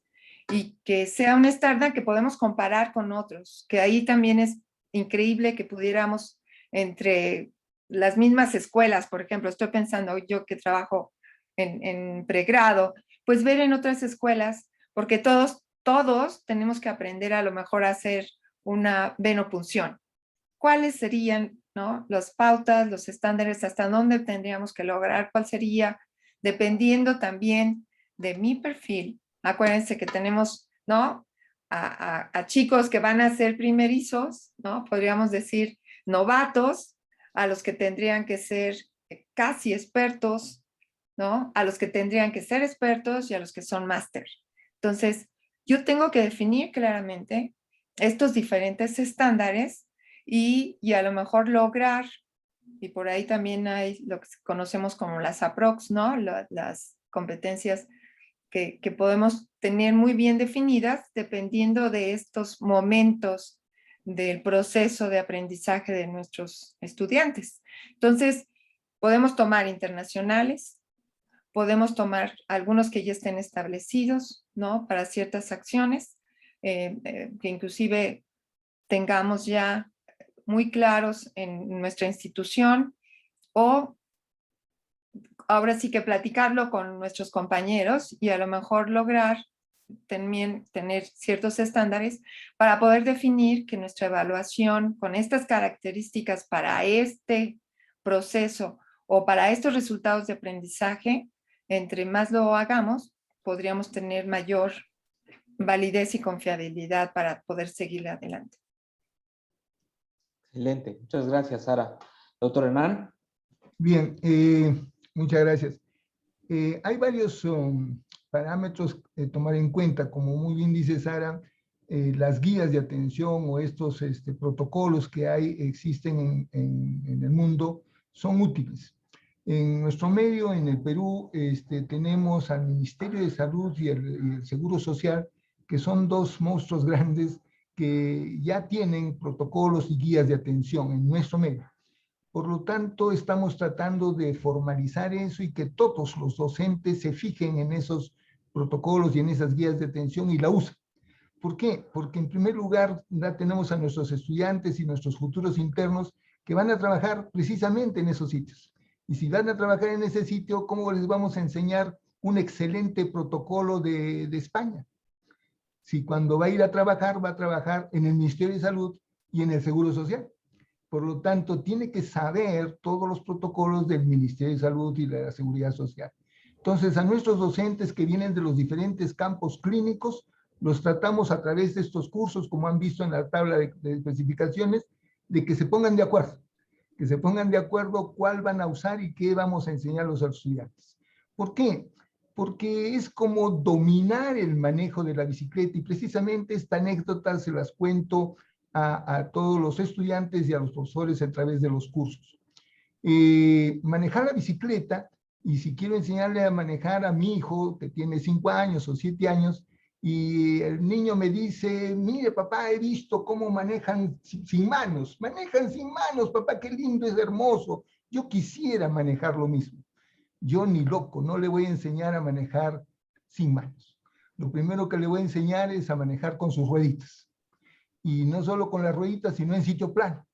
y que sea un estándar que podemos comparar con otros, que ahí también es increíble que pudiéramos entre las mismas escuelas, por ejemplo, estoy pensando yo que trabajo en pregrado, pues ver en otras escuelas, porque todos tenemos que aprender a lo mejor a hacer una venopunción. ¿Cuáles serían, ¿no? Las pautas, los estándares, hasta dónde tendríamos que lograr? ¿Cuál sería? Dependiendo también de mi perfil. Acuérdense que tenemos, ¿no? A chicos que van a ser primerizos, ¿no? Podríamos decir novatos, a los que tendrían que ser casi expertos, ¿no? A los que tendrían que ser expertos y a los que son máster. Entonces, yo tengo que definir claramente estos diferentes estándares y a lo mejor lograr, y por ahí también hay lo que conocemos como las APROX, ¿no? Las competencias que podemos tener muy bien definidas dependiendo de estos momentos del proceso de aprendizaje de nuestros estudiantes. Entonces, podemos tomar internacionales, podemos tomar algunos que ya estén establecidos, ¿no? Para ciertas acciones, que inclusive tengamos ya muy claros en nuestra institución, o ahora sí que platicarlo con nuestros compañeros y a lo mejor lograr también tener ciertos estándares para poder definir que nuestra evaluación con estas características para este proceso o para estos resultados de aprendizaje, entre más lo hagamos, podríamos tener mayor validez y confiabilidad para poder seguir adelante. Excelente. Muchas gracias, Sara. Doctor Hernán. Bien, muchas gracias. Hay varios parámetros que tomar en cuenta, como muy bien dice Sara, las guías de atención o estos protocolos que existen en el mundo son útiles. En nuestro medio, en el Perú, tenemos al Ministerio de Salud y el Seguro Social, que son dos monstruos grandes que ya tienen protocolos y guías de atención en nuestro medio. Por lo tanto, estamos tratando de formalizar eso y que todos los docentes se fijen en esos protocolos y en esas guías de atención y la usen. ¿Por qué? Porque en primer lugar ya tenemos a nuestros estudiantes y nuestros futuros internos que van a trabajar precisamente en esos sitios. Y si van a trabajar en ese sitio, ¿cómo les vamos a enseñar un excelente protocolo de España? Si cuando va a trabajar en el Ministerio de Salud y en el Seguro Social. Por lo tanto, tiene que saber todos los protocolos del Ministerio de Salud y de la Seguridad Social. Entonces, a nuestros docentes que vienen de los diferentes campos clínicos, los tratamos a través de estos cursos, como han visto en la tabla de especificaciones, de que se pongan de acuerdo. Que se pongan de acuerdo cuál van a usar y qué vamos a enseñar a los estudiantes. ¿Por qué? Porque es como dominar el manejo de la bicicleta, y precisamente esta anécdota se las cuento a todos los estudiantes y a los profesores a través de los cursos. Manejar la bicicleta, y si quiero enseñarle a manejar a mi hijo que tiene 5 años o 7 años, y el niño me dice, mire papá, he visto cómo manejan sin manos, papá, qué lindo, es hermoso, yo quisiera manejar lo mismo. Yo ni loco, no le voy a enseñar a manejar sin manos. Lo primero que le voy a enseñar es a manejar con sus rueditas. Y no solo con las rueditas, sino en sitio plano.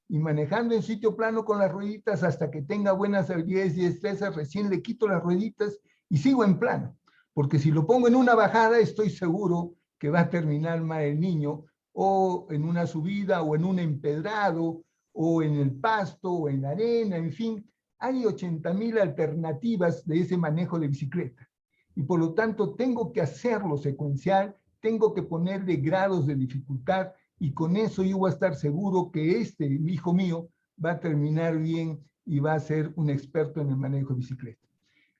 Y manejando en sitio plano con las rueditas hasta que tenga buenas habilidades y destrezas, recién le quito las rueditas y sigo en plano. Porque si lo pongo en una bajada, estoy seguro que va a terminar mal el niño, o en una subida, o en un empedrado, o en el pasto, o en la arena, en fin. Hay 80,000 alternativas de ese manejo de bicicleta. Y por lo tanto, tengo que hacerlo secuencial, tengo que ponerle grados de dificultad, y con eso yo voy a estar seguro que mi hijo mío, va a terminar bien y va a ser un experto en el manejo de bicicleta.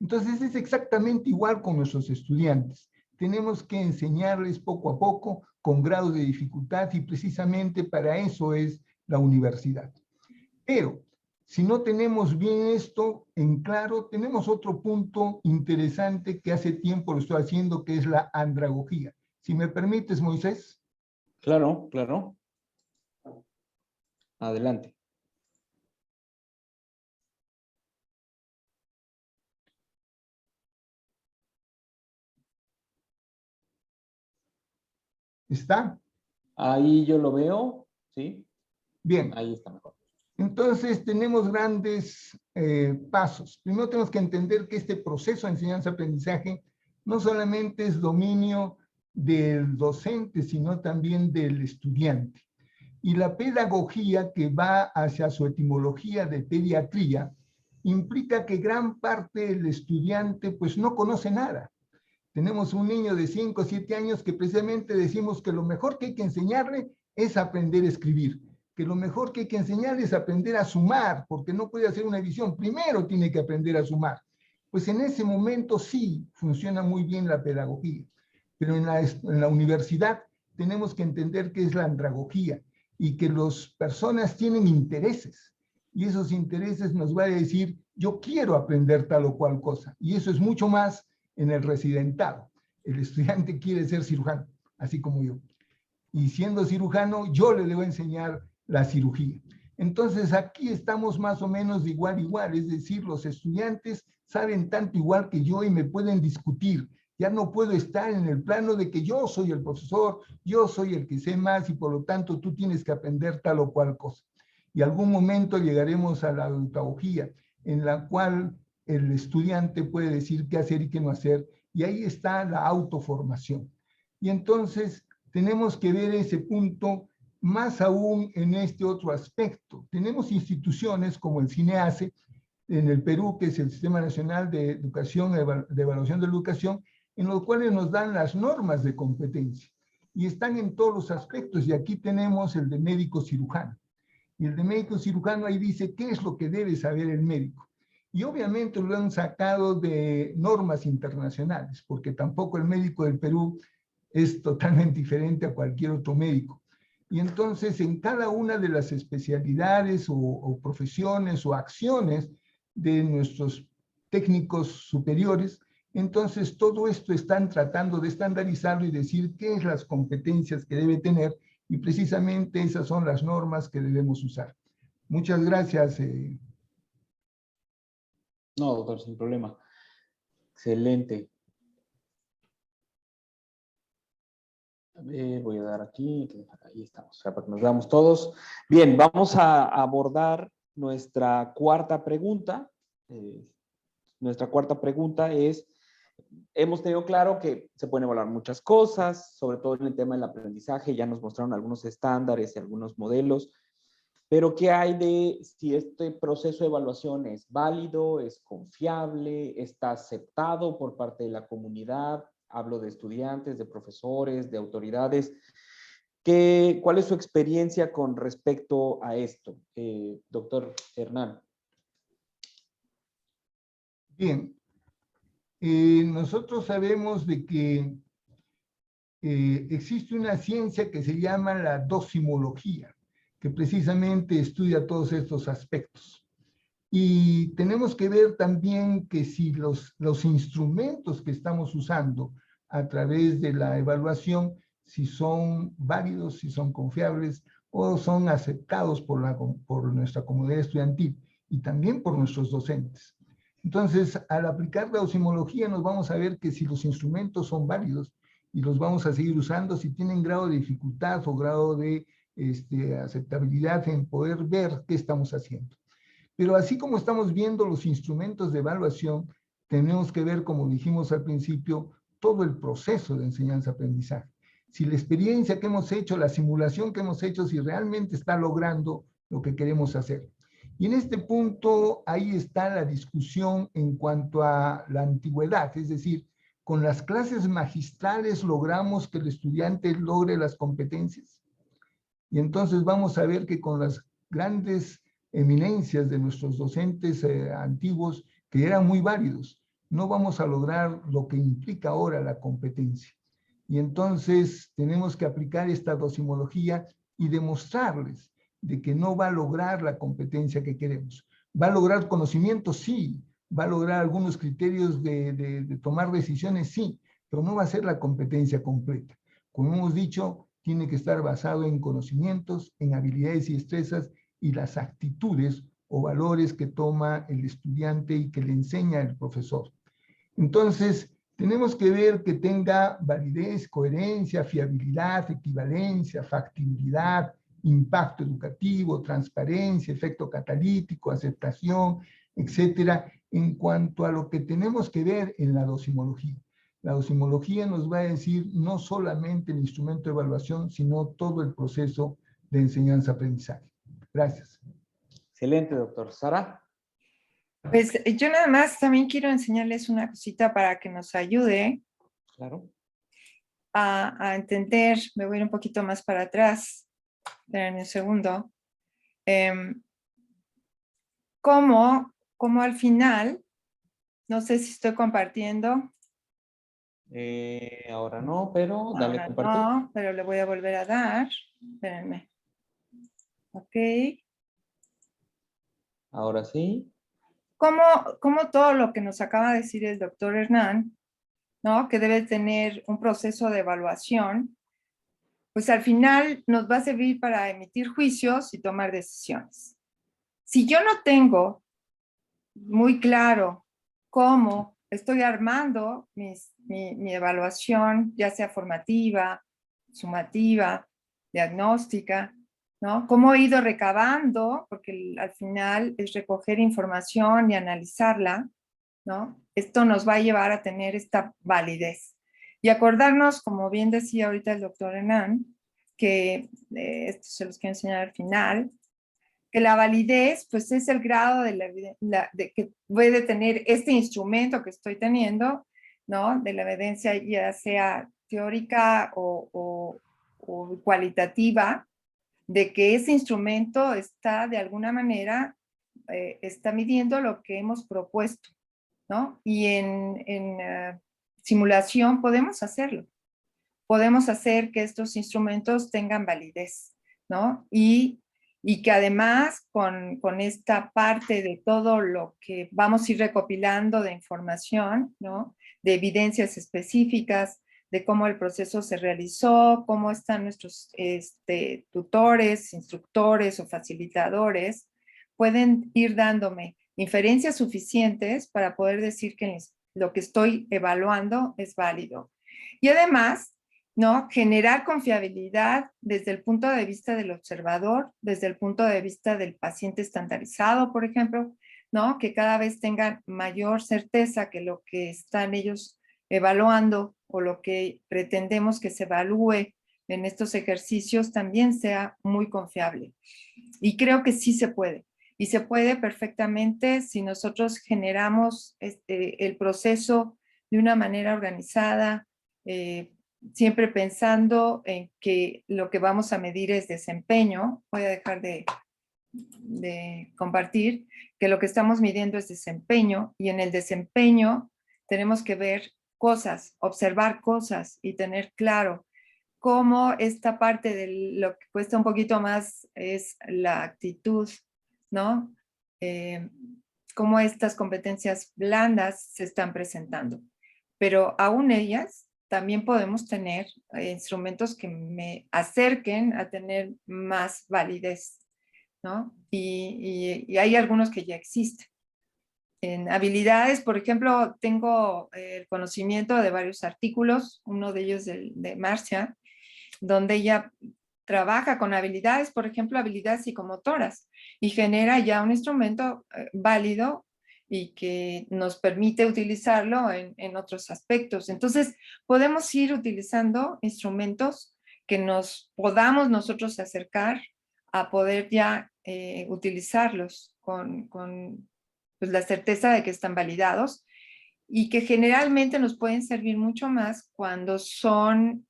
Entonces es exactamente igual con nuestros estudiantes. Tenemos que enseñarles poco a poco, con grados de dificultad, y precisamente para eso es la universidad. Pero si no tenemos bien esto en claro, tenemos otro punto interesante que hace tiempo lo estoy haciendo, que es la andragogía. Si me permites, Moisés. Claro, claro. Adelante. ¿Está? Ahí yo lo veo, ¿sí? Bien. Ahí está mejor. Entonces, tenemos grandes pasos. Primero tenemos que entender que este proceso de enseñanza-aprendizaje no solamente es dominio del docente, sino también del estudiante. Y la pedagogía, que va hacia su etimología de pediatría, implica que gran parte del estudiante pues no conoce nada. Tenemos un niño de 5 o 7 años que precisamente decimos que lo mejor que hay que enseñarle es aprender a escribir, que lo mejor que hay que enseñarle es aprender a sumar, porque no puede hacer una división, primero tiene que aprender a sumar. Pues en ese momento sí funciona muy bien la pedagogía, pero en la universidad tenemos que entender qué es la andragogía y que las personas tienen intereses, y esos intereses nos van a decir, yo quiero aprender tal o cual cosa, y eso es mucho más en el residentado. El estudiante quiere ser cirujano, así como yo. Y siendo cirujano, yo le debo enseñar la cirugía. Entonces, aquí estamos más o menos de igual a igual, es decir, los estudiantes saben tanto igual que yo y me pueden discutir. Ya no puedo estar en el plano de que yo soy el profesor, yo soy el que sé más y por lo tanto tú tienes que aprender tal o cual cosa. Y algún momento llegaremos a la pedagogía en la cual el estudiante puede decir qué hacer y qué no hacer, y ahí está la autoformación. Y entonces tenemos que ver ese punto más aún en este otro aspecto. Tenemos instituciones como el CINEACE en el Perú, que es el Sistema Nacional de Educación, de Evaluación de la Educación, en los cuales nos dan las normas de competencia y están en todos los aspectos, y aquí tenemos el de médico cirujano. Y el de médico cirujano ahí dice qué es lo que debe saber el médico. Y obviamente lo han sacado de normas internacionales, porque tampoco el médico del Perú es totalmente diferente a cualquier otro médico. Y entonces en cada una de las especialidades o profesiones o acciones de nuestros técnicos superiores, entonces todo esto están tratando de estandarizarlo y decir qué es las competencias que debe tener, y precisamente esas son las normas que debemos usar. Muchas gracias. No, doctor, sin problema. Excelente. A ver, voy a dar aquí. Ahí estamos, o sea, para que nos veamos todos. Bien, vamos a abordar nuestra cuarta pregunta. Nuestra cuarta pregunta es, hemos tenido claro que se pueden evaluar muchas cosas, sobre todo en el tema del aprendizaje, ya nos mostraron algunos estándares y algunos modelos, pero ¿qué hay de si este proceso de evaluación es válido, es confiable, está aceptado por parte de la comunidad? Hablo de estudiantes, de profesores, de autoridades. ¿Cuál es su experiencia con respecto a esto, doctor Hernán? Bien, nosotros sabemos de que existe una ciencia que se llama la dosimología, que precisamente estudia todos estos aspectos. Y tenemos que ver también que si los instrumentos que estamos usando a través de la evaluación, si son válidos, si son confiables o son aceptados por nuestra comunidad estudiantil y también por nuestros docentes. Entonces, al aplicar la dosimología nos vamos a ver que si los instrumentos son válidos y los vamos a seguir usando, si tienen grado de dificultad o grado de aceptabilidad en poder ver qué estamos haciendo. Pero así como estamos viendo los instrumentos de evaluación, tenemos que ver, como dijimos al principio, todo el proceso de enseñanza-aprendizaje. Si la experiencia que hemos hecho, la simulación que hemos hecho, si realmente está logrando lo que queremos hacer. Y en este punto, ahí está la discusión en cuanto a la antigüedad, es decir, con las clases magistrales logramos que el estudiante logre las competencias. Y entonces vamos a ver que con las grandes eminencias de nuestros docentes antiguos, que eran muy válidos, no vamos a lograr lo que implica ahora la competencia. Y entonces tenemos que aplicar esta dosimología y demostrarles de que no va a lograr la competencia que queremos. ¿Va a lograr conocimiento? Sí. ¿Va a lograr algunos criterios de tomar decisiones? Sí. Pero no va a ser la competencia completa. Como hemos dicho, tiene que estar basado en conocimientos, en habilidades y destrezas y las actitudes o valores que toma el estudiante y que le enseña el profesor. Entonces, tenemos que ver que tenga validez, coherencia, fiabilidad, equivalencia, factibilidad, impacto educativo, transparencia, efecto catalítico, aceptación, etcétera, en cuanto a lo que tenemos que ver en la dosimología. La dosimología nos va a decir no solamente el instrumento de evaluación, sino todo el proceso de enseñanza-aprendizaje. Gracias. Excelente, doctor. Sara. Pues yo nada más también quiero enseñarles una cosita para que nos ayude Claro. a entender. Me voy a ir un poquito más para atrás. Esperen un segundo. Cómo al final, no sé si estoy compartiendo. Ahora no, pero dale Ahora compartir. no, pero le voy a volver a dar. Espérenme. Ok. Ahora sí. Como todo lo que nos acaba de decir el doctor Hernán, ¿no? Que debe tener un proceso de evaluación, pues al final nos va a servir para emitir juicios y tomar decisiones. Si yo no tengo muy claro cómo estoy armando mi evaluación, ya sea formativa, sumativa, diagnóstica, ¿no? Cómo he ido recabando, porque al final es recoger información y analizarla, ¿no? Esto nos va a llevar a tener esta validez. Y acordarnos, como bien decía ahorita el doctor Hernán, que esto se los quiero enseñar al final, que la validez pues es el grado de que puede tener este instrumento que estoy teniendo, ¿no? De la evidencia ya sea teórica o cualitativa, de que ese instrumento está de alguna manera, está midiendo lo que hemos propuesto, ¿no? Y en simulación podemos hacerlo. Podemos hacer que estos instrumentos tengan validez, ¿no? Y que además con esta parte de todo lo que vamos a ir recopilando de información, ¿no? De evidencias específicas, de cómo el proceso se realizó, cómo están nuestros tutores, instructores o facilitadores, pueden ir dándome inferencias suficientes para poder decir que lo que estoy evaluando es válido. Y además, ¿no? Generar confiabilidad desde el punto de vista del observador, desde el punto de vista del paciente estandarizado, por ejemplo, ¿no? Que cada vez tengan mayor certeza que lo que están ellos evaluando o lo que pretendemos que se evalúe en estos ejercicios también sea muy confiable. Y creo que sí se puede. Y se puede perfectamente si nosotros generamos el proceso de una manera organizada, siempre pensando en que lo que vamos a medir es desempeño. Voy a dejar de compartir que lo que estamos midiendo es desempeño, y en el desempeño tenemos que ver cosas, observar cosas y tener claro cómo esta parte de lo que cuesta un poquito más es la actitud, ¿no? Cómo estas competencias blandas se están presentando. Pero aún ellas también podemos tener instrumentos que me acerquen a tener más validez, ¿no? Y hay algunos que ya existen. En habilidades, por ejemplo, tengo el conocimiento de varios artículos, uno de ellos de Marcia, donde ella trabaja con habilidades, por ejemplo, habilidades psicomotoras, y genera ya un instrumento válido y que nos permite utilizarlo en otros aspectos. Entonces, podemos ir utilizando instrumentos que nos podamos nosotros acercar a poder ya utilizarlos con pues, la certeza de que están validados, y que generalmente nos pueden servir mucho más cuando son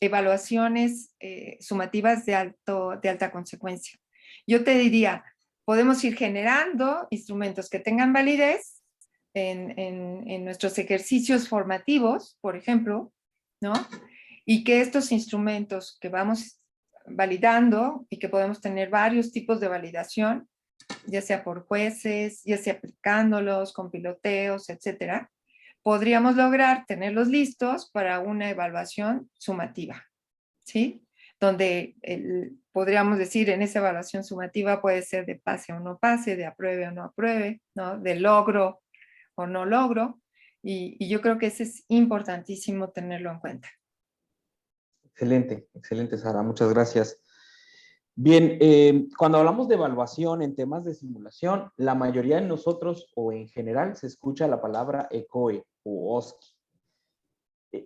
evaluaciones sumativas de alta consecuencia. Yo te diría, podemos ir generando instrumentos que tengan validez en nuestros ejercicios formativos, por ejemplo, ¿no? Y que estos instrumentos que vamos validando y que podemos tener varios tipos de validación, ya sea por jueces, ya sea aplicándolos, con piloteos, etcétera, podríamos lograr tenerlos listos para una evaluación sumativa, ¿sí? Donde podríamos decir en esa evaluación sumativa puede ser de pase o no pase, de apruebe o no apruebe, ¿no? De logro o no logro, y yo creo que ese es importantísimo tenerlo en cuenta. Excelente, excelente, Sara, muchas gracias. Bien, cuando hablamos de evaluación en temas de simulación, la mayoría de nosotros o en general se escucha la palabra ECOE o OSCE.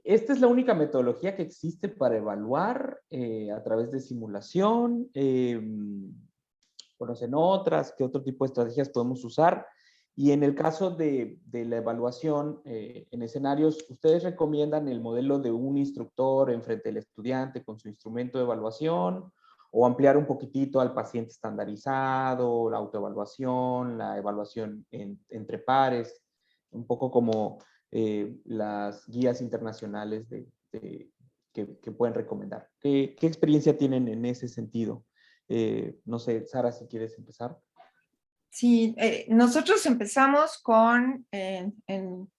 Esta es la única metodología que existe para evaluar a través de simulación. ¿Conocen otras? ¿Qué otro tipo de estrategias podemos usar? Y en el caso de la evaluación en escenarios, ¿ustedes recomiendan el modelo de un instructor enfrente del estudiante con su instrumento de evaluación? ¿O ampliar un poquitito al paciente estandarizado, la autoevaluación, la evaluación entre pares? Un poco como las guías internacionales que pueden recomendar. ¿Qué experiencia tienen en ese sentido? No sé, Sara, si quieres empezar. Sí, nosotros empezamos en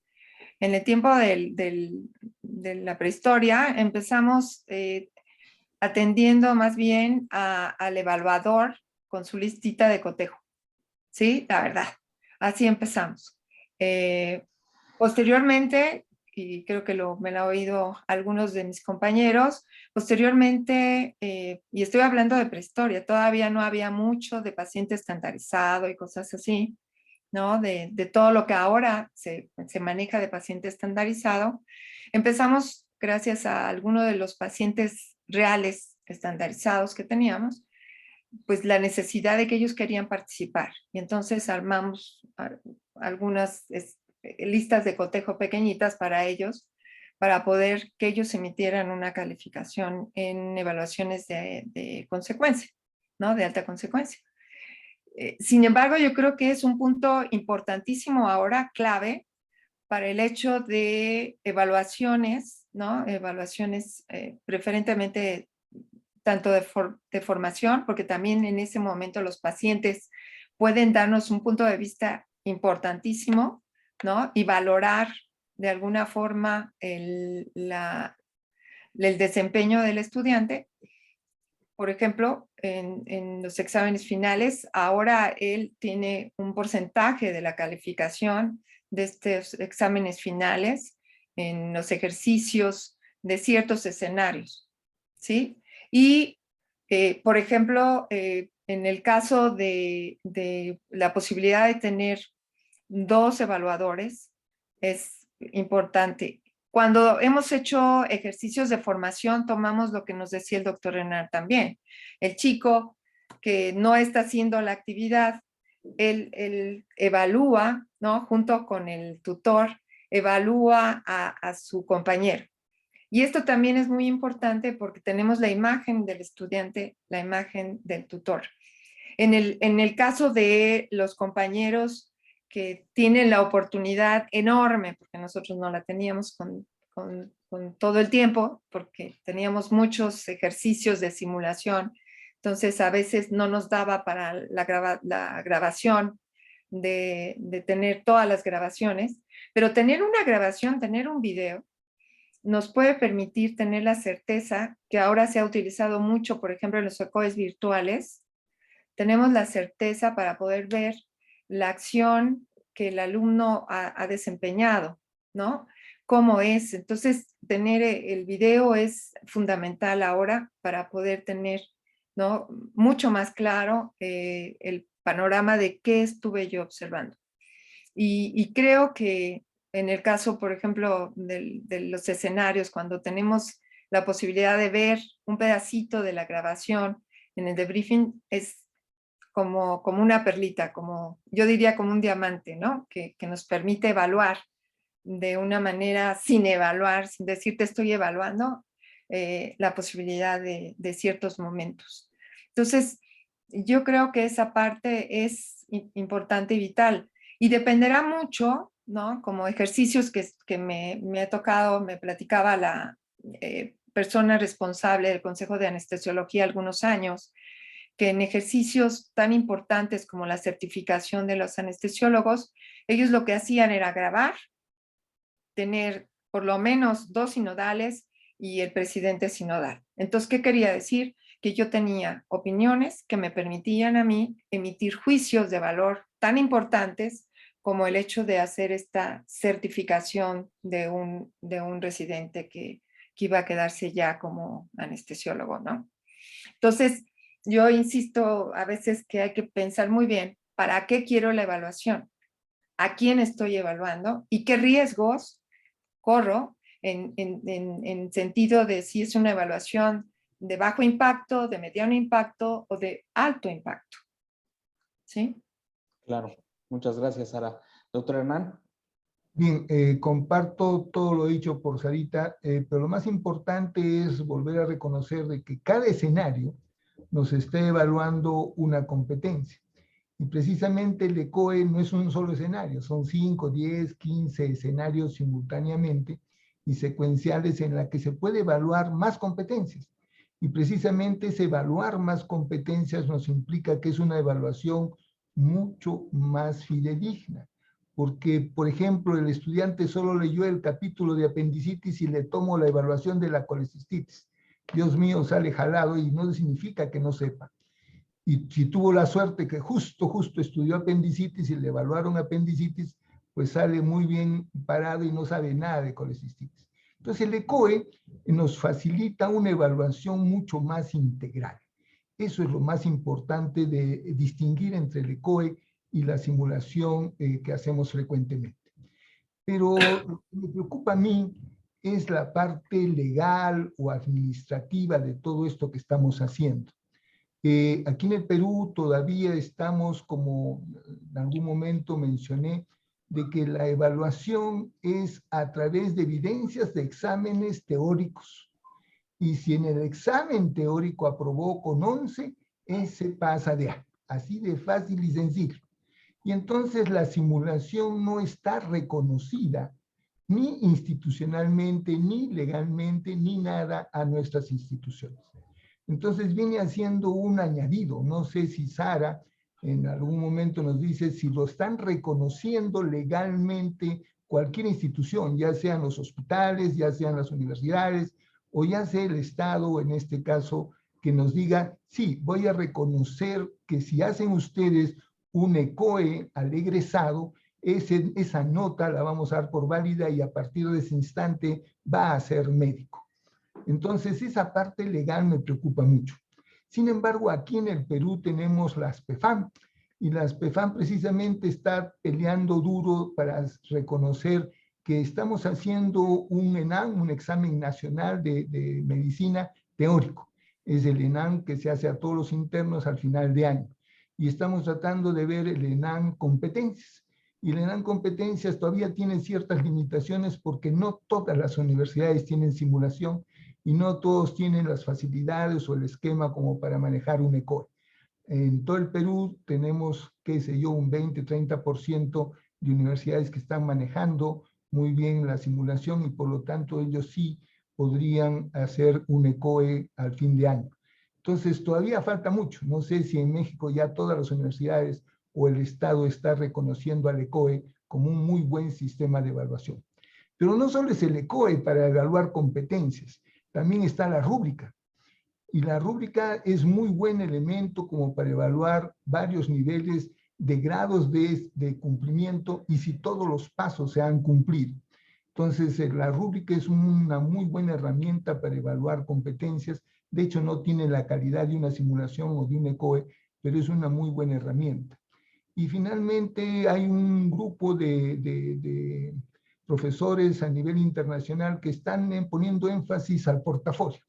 el tiempo de la prehistoria, empezamos atendiendo más bien al evaluador con su listita de cotejo, ¿sí? La verdad, así empezamos. Posteriormente, y creo que me lo han oído algunos de mis compañeros, posteriormente, y estoy hablando de prehistoria, todavía no había mucho de paciente estandarizado y cosas así, ¿no? De todo lo que ahora se maneja de paciente estandarizado. Empezamos, gracias a algunos de los pacientes reales estandarizados que teníamos, pues la necesidad de que ellos querían participar. Y entonces armamos algunas listas de cotejo pequeñitas para ellos, para poder que ellos emitieran una calificación en evaluaciones de consecuencia, ¿no? De alta consecuencia. Sin embargo, yo creo que es un punto importantísimo ahora, clave, para el hecho de evaluaciones, ¿no? Evaluaciones preferentemente tanto de formación, porque también en ese momento los pacientes pueden darnos un punto de vista importantísimo, ¿no? Y valorar de alguna forma el desempeño del estudiante. Por ejemplo, en los exámenes finales, ahora él tiene un porcentaje de la calificación de estos exámenes finales en los ejercicios de ciertos escenarios, ¿sí? Y, por ejemplo, en el caso de la posibilidad de tener 2 evaluadores, es importante. Cuando hemos hecho ejercicios de formación, tomamos lo que nos decía el doctor Renard también. El chico que no está haciendo la actividad, él evalúa, ¿no? Junto con el tutor, evalúa a su compañero. Y esto también es muy importante porque tenemos la imagen del estudiante, la imagen del tutor. En el caso de los compañeros que tienen la oportunidad enorme, porque nosotros no la teníamos con todo el tiempo, porque teníamos muchos ejercicios de simulación, entonces a veces no nos daba para la grabación de tener todas las grabaciones, pero tener una grabación, tener un video, nos puede permitir tener la certeza que ahora se ha utilizado mucho, por ejemplo, en los ECOES virtuales. Tenemos la certeza para poder ver la acción que el alumno ha desempeñado, ¿no? Cómo es. Entonces, tener el video es fundamental ahora para poder tener, ¿no? Mucho más claro el panorama de qué estuve yo observando. Y creo que en el caso, por ejemplo, de los escenarios, cuando tenemos la posibilidad de ver un pedacito de la grabación en el debriefing, es como una perlita, yo diría como un diamante, ¿no? Que nos permite evaluar de una manera sin evaluar, sin decir te estoy evaluando, la posibilidad de ciertos momentos. Entonces, yo creo que esa parte es importante y vital. Y dependerá mucho, ¿no? Como ejercicios que me ha tocado, me platicaba la persona responsable del Consejo de Anestesiología algunos años, que en ejercicios tan importantes como la certificación de los anestesiólogos, ellos lo que hacían era grabar, tener por lo menos 2 sinodales y el presidente sinodal. Entonces, ¿qué quería decir? Que yo tenía opiniones que me permitían a mí emitir juicios de valor tan importantes como el hecho de hacer esta certificación de un residente que iba a quedarse ya como anestesiólogo, ¿no? Entonces, yo insisto a veces que hay que pensar muy bien para qué quiero la evaluación, a quién estoy evaluando y qué riesgos corro en sentido de si es una evaluación de bajo impacto, de mediano impacto o de alto impacto. ¿Sí? Claro. Muchas gracias, Sara. Doctor Hernán. Bien, comparto todo lo dicho por Sarita, pero lo más importante es volver a reconocer de que cada escenario nos está evaluando una competencia. Y precisamente el ECOE no es un solo escenario, son 5, 10, 15 escenarios simultáneamente y secuenciales en la que se puede evaluar más competencias. Y precisamente ese evaluar más competencias nos implica que es una evaluación mucho más fidedigna. Porque, por ejemplo, el estudiante solo leyó el capítulo de apendicitis y le tomo la evaluación de la colecistitis. Dios mío, sale jalado y no significa que no sepa. Y si tuvo la suerte que justo estudió apendicitis y le evaluaron apendicitis, pues sale muy bien parado y no sabe nada de colecistitis. Entonces el ECOE nos facilita una evaluación mucho más integral. Eso es lo más importante de distinguir entre el ECOE y la simulación que hacemos frecuentemente. Pero lo que me preocupa a mí es la parte legal o administrativa de todo esto que estamos haciendo. Aquí en el Perú todavía estamos, como en algún momento mencioné, de que la evaluación es a través de evidencias de exámenes teóricos. Y si en el examen teórico aprobó con 11, ese pasa de A. Así de fácil y sencillo. Y entonces la simulación no está reconocida ni institucionalmente, ni legalmente, ni nada a nuestras instituciones. Entonces viene haciendo un añadido. No sé si Sara en algún momento nos dice si lo están reconociendo legalmente cualquier institución, ya sean los hospitales, ya sean las universidades, o ya sea el Estado, en este caso, que nos diga, sí, voy a reconocer que si hacen ustedes un ECOE al egresado, esa nota la vamos a dar por válida y a partir de ese instante va a ser médico. Entonces, esa parte legal me preocupa mucho. Sin embargo, aquí en el Perú tenemos las PEFAM, y las PEFAM precisamente está peleando duro para reconocer que estamos haciendo un ENAM, un examen nacional de medicina teórico. Es el ENAM que se hace a todos los internos al final de año. Y estamos tratando de ver el ENAM competencias. Y el ENAM competencias todavía tiene ciertas limitaciones porque no todas las universidades tienen simulación y no todos tienen las facilidades o el esquema como para manejar un ECOE. En todo el Perú tenemos, qué sé yo, un 20-30% de universidades que están manejando muy bien la simulación y por lo tanto ellos sí podrían hacer un ECOE al fin de año. Entonces todavía falta mucho. No sé si en México ya todas las universidades o el Estado está reconociendo al ECOE como un muy buen sistema de evaluación. Pero no solo es el ECOE para evaluar competencias, también está la rúbrica. Y la rúbrica es muy buen elemento como para evaluar varios niveles de grados de cumplimiento y si todos los pasos se han cumplido. Entonces, la rúbrica es una muy buena herramienta para evaluar competencias. De hecho, no tiene la calidad de una simulación o de un ECOE, pero es una muy buena herramienta. Y finalmente hay un grupo de profesores a nivel internacional que están poniendo énfasis al portafolio.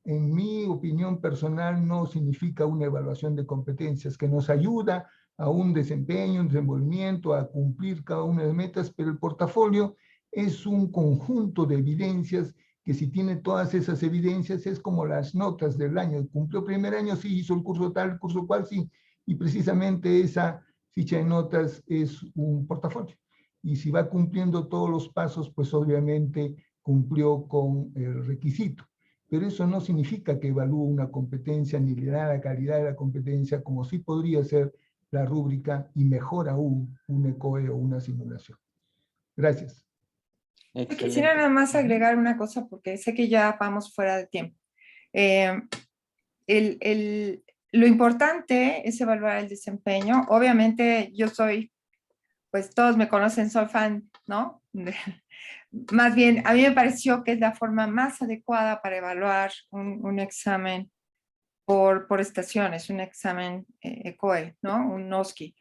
En mi opinión personal, no significa una evaluación de competencias, que nos ayuda a un desempeño, un desenvolvimiento, a cumplir cada una de las metas, pero el portafolio es un conjunto de evidencias que si tiene todas esas evidencias es como las notas del año. Cumplió primer año, sí, hizo el curso tal, el curso cual, sí, y precisamente esa ficha de notas es un portafolio. Y si va cumpliendo todos los pasos, pues obviamente cumplió con el requisito. Pero eso no significa que evalúe una competencia ni le da la calidad de la competencia, como sí podría ser la rúbrica y mejor aún un ECOE o una simulación. Gracias. Yo quisiera nada más agregar una cosa porque sé que ya vamos fuera de tiempo. Lo importante es evaluar el desempeño. Obviamente yo soy, pues todos me conocen, soy fan, ¿no? Más bien, a mí me pareció que es la forma más adecuada para evaluar un examen por estaciones, un examen ECOE, ¿no? Un NOSCI.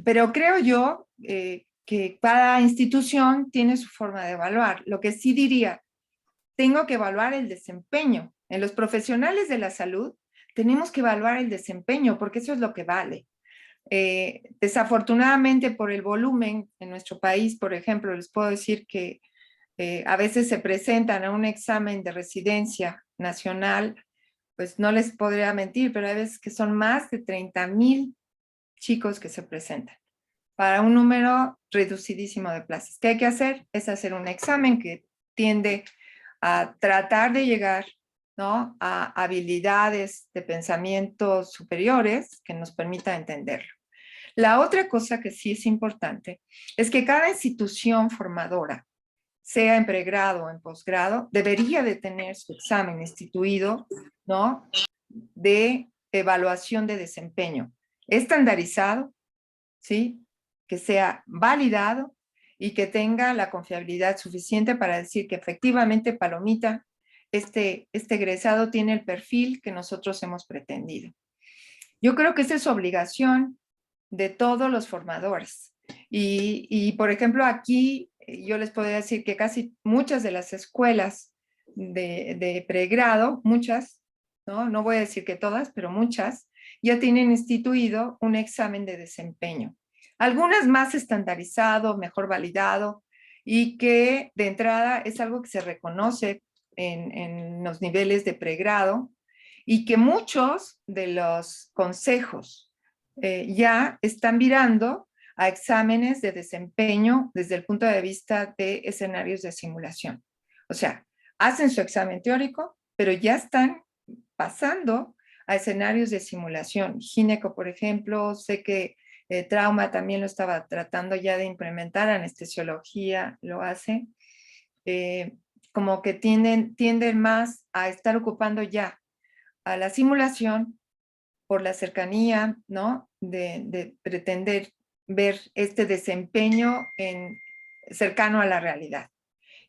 Pero creo yo que cada institución tiene su forma de evaluar. Lo que sí diría, tengo que evaluar el desempeño. En los profesionales de la salud tenemos que evaluar el desempeño porque eso es lo que vale. Desafortunadamente por el volumen en nuestro país, por ejemplo, les puedo decir que a veces se presentan a un examen de residencia nacional, pues no les podría mentir, pero hay veces que son más de 30,000 chicos que se presentan para un número reducidísimo de plazas. ¿Qué hay que hacer? Es hacer un examen que tiende a tratar de llegar, ¿no?, a habilidades de pensamiento superiores que nos permita entenderlo. La otra cosa que sí es importante es que cada institución formadora, sea en pregrado o en posgrado, debería de tener su examen instituido, ¿no?, de evaluación de desempeño, estandarizado, ¿sí?, que sea validado y que tenga la confiabilidad suficiente para decir que efectivamente, Palomita, este egresado tiene el perfil que nosotros hemos pretendido. Yo creo que esa es obligación de todos los formadores. Y por ejemplo, aquí yo les podría decir que casi muchas de las escuelas de pregrado, muchas, no voy a decir que todas, pero muchas, ya tienen instituido un examen de desempeño. Algunas más estandarizado, mejor validado, y que de entrada es algo que se reconoce en los niveles de pregrado, y que muchos de los consejos ya están virando a exámenes de desempeño desde el punto de vista de escenarios de simulación. O sea, hacen su examen teórico, pero ya están pasando a escenarios de simulación. Gineco, por ejemplo, sé que trauma también lo estaba tratando ya de implementar, anestesiología lo hace. Como que tienden más a estar ocupando ya a la simulación por la cercanía, ¿no? De pretender ver este desempeño cercano a la realidad.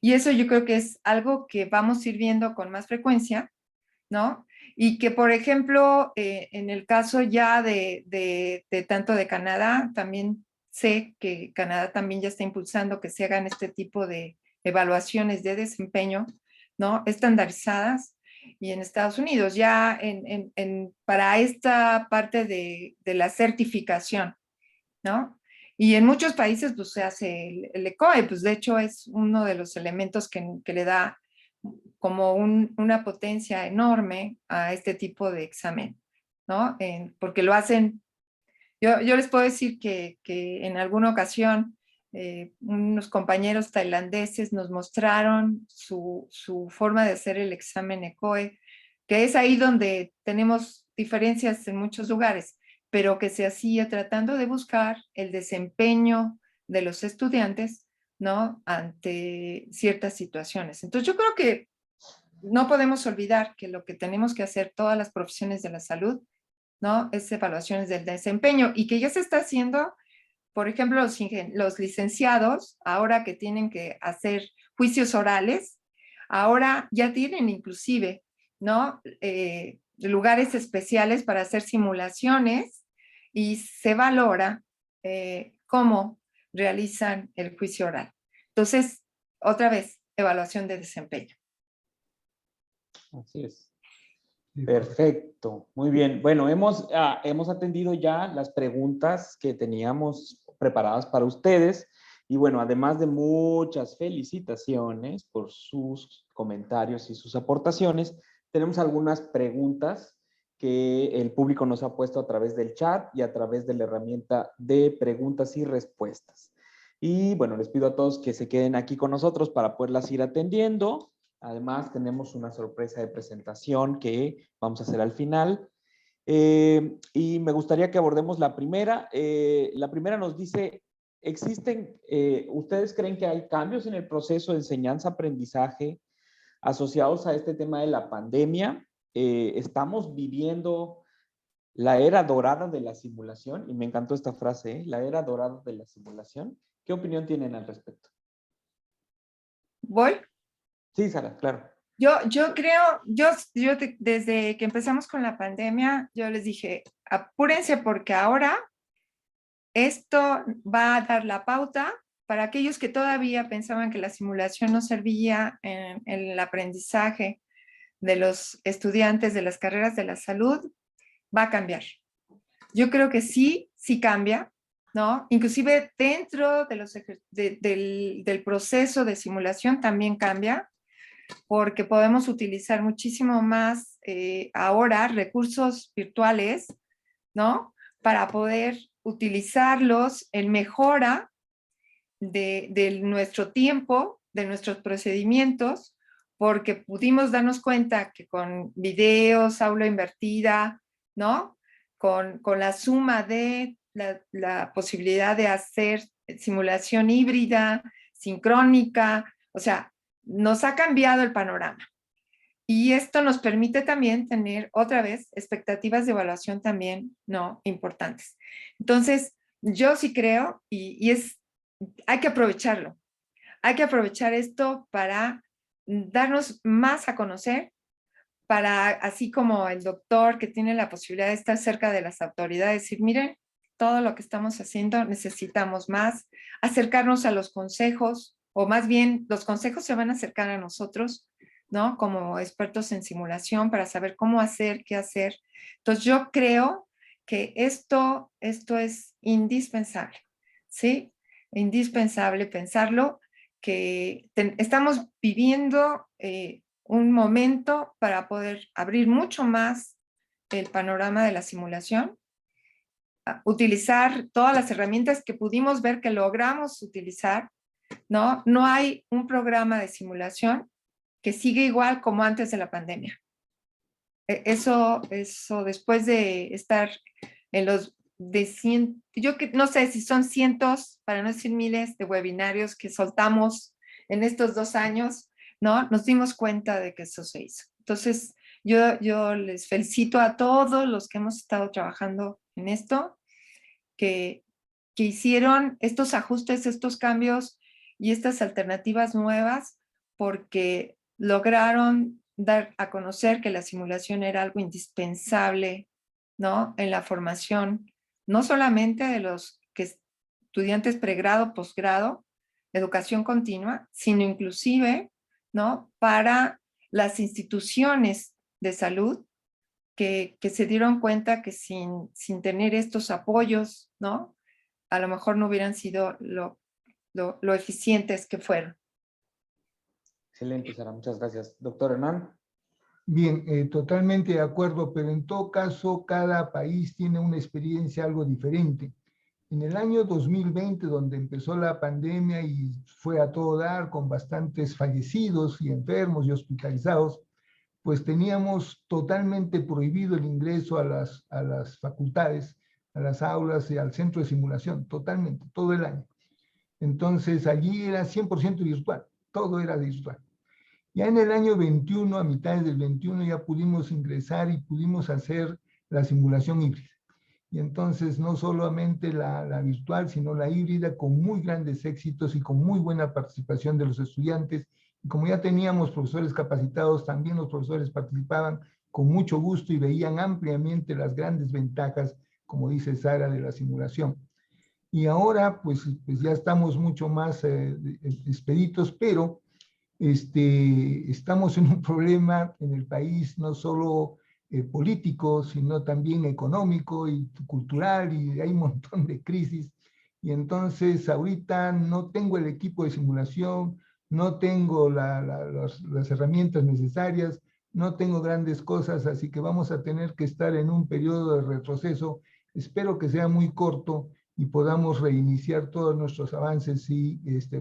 Y eso yo creo que es algo que vamos a ir viendo con más frecuencia, ¿no? Y que, por ejemplo, en el caso ya de tanto de Canadá, también sé que Canadá también ya está impulsando que se hagan este tipo de evaluaciones de desempeño, ¿no? Estandarizadas. Y en Estados Unidos ya para esta parte de la certificación, ¿no? Y en muchos países pues se hace el ECOE, pues de hecho es uno de los elementos que le da como una potencia enorme a este tipo de examen, ¿no? Porque lo hacen, yo les puedo decir que en alguna ocasión unos compañeros tailandeses nos mostraron su forma de hacer el examen ECOE, que es ahí donde tenemos diferencias en muchos lugares, pero que se hacía tratando de buscar el desempeño de los estudiantes, ¿no? Ante ciertas situaciones. Entonces yo creo que no podemos olvidar que lo que tenemos que hacer todas las profesiones de la salud, ¿no? Es evaluaciones del desempeño y que ya se está haciendo. Por ejemplo, los licenciados, ahora que tienen que hacer juicios orales, ahora ya tienen inclusive, ¿no? Lugares especiales para hacer simulaciones y se valora cómo realizan el juicio oral. Entonces, otra vez, evaluación de desempeño. Así es. Perfecto, muy bien. Bueno, hemos atendido ya las preguntas que teníamos preparadas para ustedes y bueno, además de muchas felicitaciones por sus comentarios y sus aportaciones, tenemos algunas preguntas que el público nos ha puesto a través del chat y a través de la herramienta de preguntas y respuestas. Y bueno, les pido a todos que se queden aquí con nosotros para poderlas ir atendiendo. Además, tenemos una sorpresa de presentación que vamos a hacer al final. Y me gustaría que abordemos la primera. La primera nos dice, ¿ustedes creen que hay cambios en el proceso de enseñanza-aprendizaje asociados a este tema de la pandemia? Estamos viviendo la era dorada de la simulación, y me encantó esta frase, la era dorada de la simulación. ¿Qué opinión tienen al respecto? ¿Voy? Sí, Sara, claro. Yo creo, desde que empezamos con la pandemia, yo les dije, apúrense porque ahora esto va a dar la pauta para aquellos que todavía pensaban que la simulación no servía en el aprendizaje de los estudiantes de las carreras de la salud, va a cambiar. Yo creo que sí cambia, ¿no? Inclusive dentro de del proceso de simulación también cambia, porque podemos utilizar muchísimo más ahora recursos virtuales, ¿no? Para poder utilizarlos en mejora de nuestro tiempo, de nuestros procedimientos, porque pudimos darnos cuenta que con videos, aula invertida, ¿no? Con la suma de la posibilidad de hacer simulación híbrida, sincrónica, o sea, nos ha cambiado el panorama. Y esto nos permite también tener otra vez expectativas de evaluación también, ¿no? Importantes. Entonces, yo sí creo hay que aprovecharlo. Hay que aprovechar esto para darnos más a conocer, para, así como el doctor que tiene la posibilidad de estar cerca de las autoridades, decir, miren, todo lo que estamos haciendo, necesitamos más, acercarnos a los consejos, o más bien los consejos se van a acercar a nosotros, ¿no? Como expertos en simulación para saber cómo hacer, qué hacer. Entonces yo creo que esto es indispensable, ¿sí? Indispensable pensarlo, que estamos viviendo un momento para poder abrir mucho más el panorama de la simulación, utilizar todas las herramientas que pudimos ver que logramos utilizar, ¿no? No hay un programa de simulación que siga igual como antes de la pandemia. Eso después de estar en los yo no sé si son cientos, para no decir miles, de webinarios que soltamos en estos 2 años, ¿no? Nos dimos cuenta de que eso se hizo. Entonces, yo les felicito a todos los que hemos estado trabajando en esto, que hicieron estos ajustes, estos cambios y estas alternativas nuevas, porque lograron dar a conocer que la simulación era algo indispensable, ¿no? En la formación, no solamente de los estudiantes pregrado, posgrado, educación continua, sino inclusive, ¿no? Para las instituciones de salud que se dieron cuenta que sin tener estos apoyos, ¿no? A lo mejor no hubieran sido lo eficientes que fueron. Excelente, Sara, muchas gracias. Doctor Hernán. Bien, totalmente de acuerdo, pero en todo caso, cada país tiene una experiencia algo diferente. En el año 2020, donde empezó la pandemia y fue a todo dar, con bastantes fallecidos y enfermos y hospitalizados, pues teníamos totalmente prohibido el ingreso a las facultades, a las aulas y al centro de simulación, totalmente, todo el año. Entonces, allí era 100% virtual, todo era virtual. Ya en el año 21, a mitades del 21, ya pudimos ingresar y pudimos hacer la simulación híbrida. Y entonces no solamente la virtual, sino la híbrida con muy grandes éxitos y con muy buena participación de los estudiantes. Y como ya teníamos profesores capacitados, también los profesores participaban con mucho gusto y veían ampliamente las grandes ventajas, como dice Sara, de la simulación. Y ahora pues ya estamos mucho más expeditos, pero estamos en un problema en el país, no solo político, sino también económico y cultural, y hay un montón de crisis. Y entonces ahorita no tengo el equipo de simulación, no tengo las herramientas necesarias, no tengo grandes cosas, así que vamos a tener que estar en un periodo de retroceso. Espero que sea muy corto y podamos reiniciar todos nuestros avances y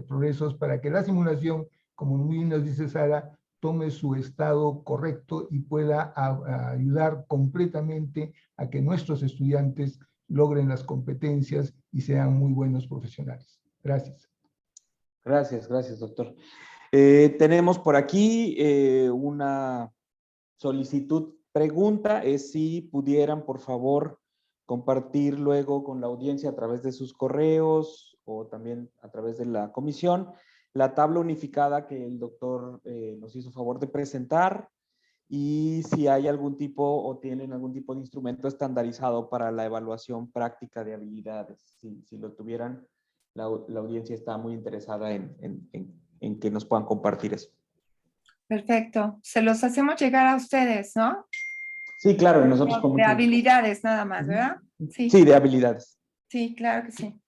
progresos para que la simulación, como muy bien nos dice Sara, tome su estado correcto y pueda ayudar completamente a que nuestros estudiantes logren las competencias y sean muy buenos profesionales. Gracias. Gracias, doctor. Tenemos por aquí una solicitud, pregunta, es si pudieran, por favor, compartir luego con la audiencia a través de sus correos o también a través de la comisión la tabla unificada que el doctor nos hizo favor de presentar y si hay algún tipo o tienen algún tipo de instrumento estandarizado para la evaluación práctica de habilidades. Si lo tuvieran, la audiencia está muy interesada en que nos puedan compartir eso. Perfecto. Se los hacemos llegar a ustedes, ¿no? Sí, claro, nosotros con De habilidades nada más, ¿verdad? Sí. Sí, de habilidades. Sí, claro que sí.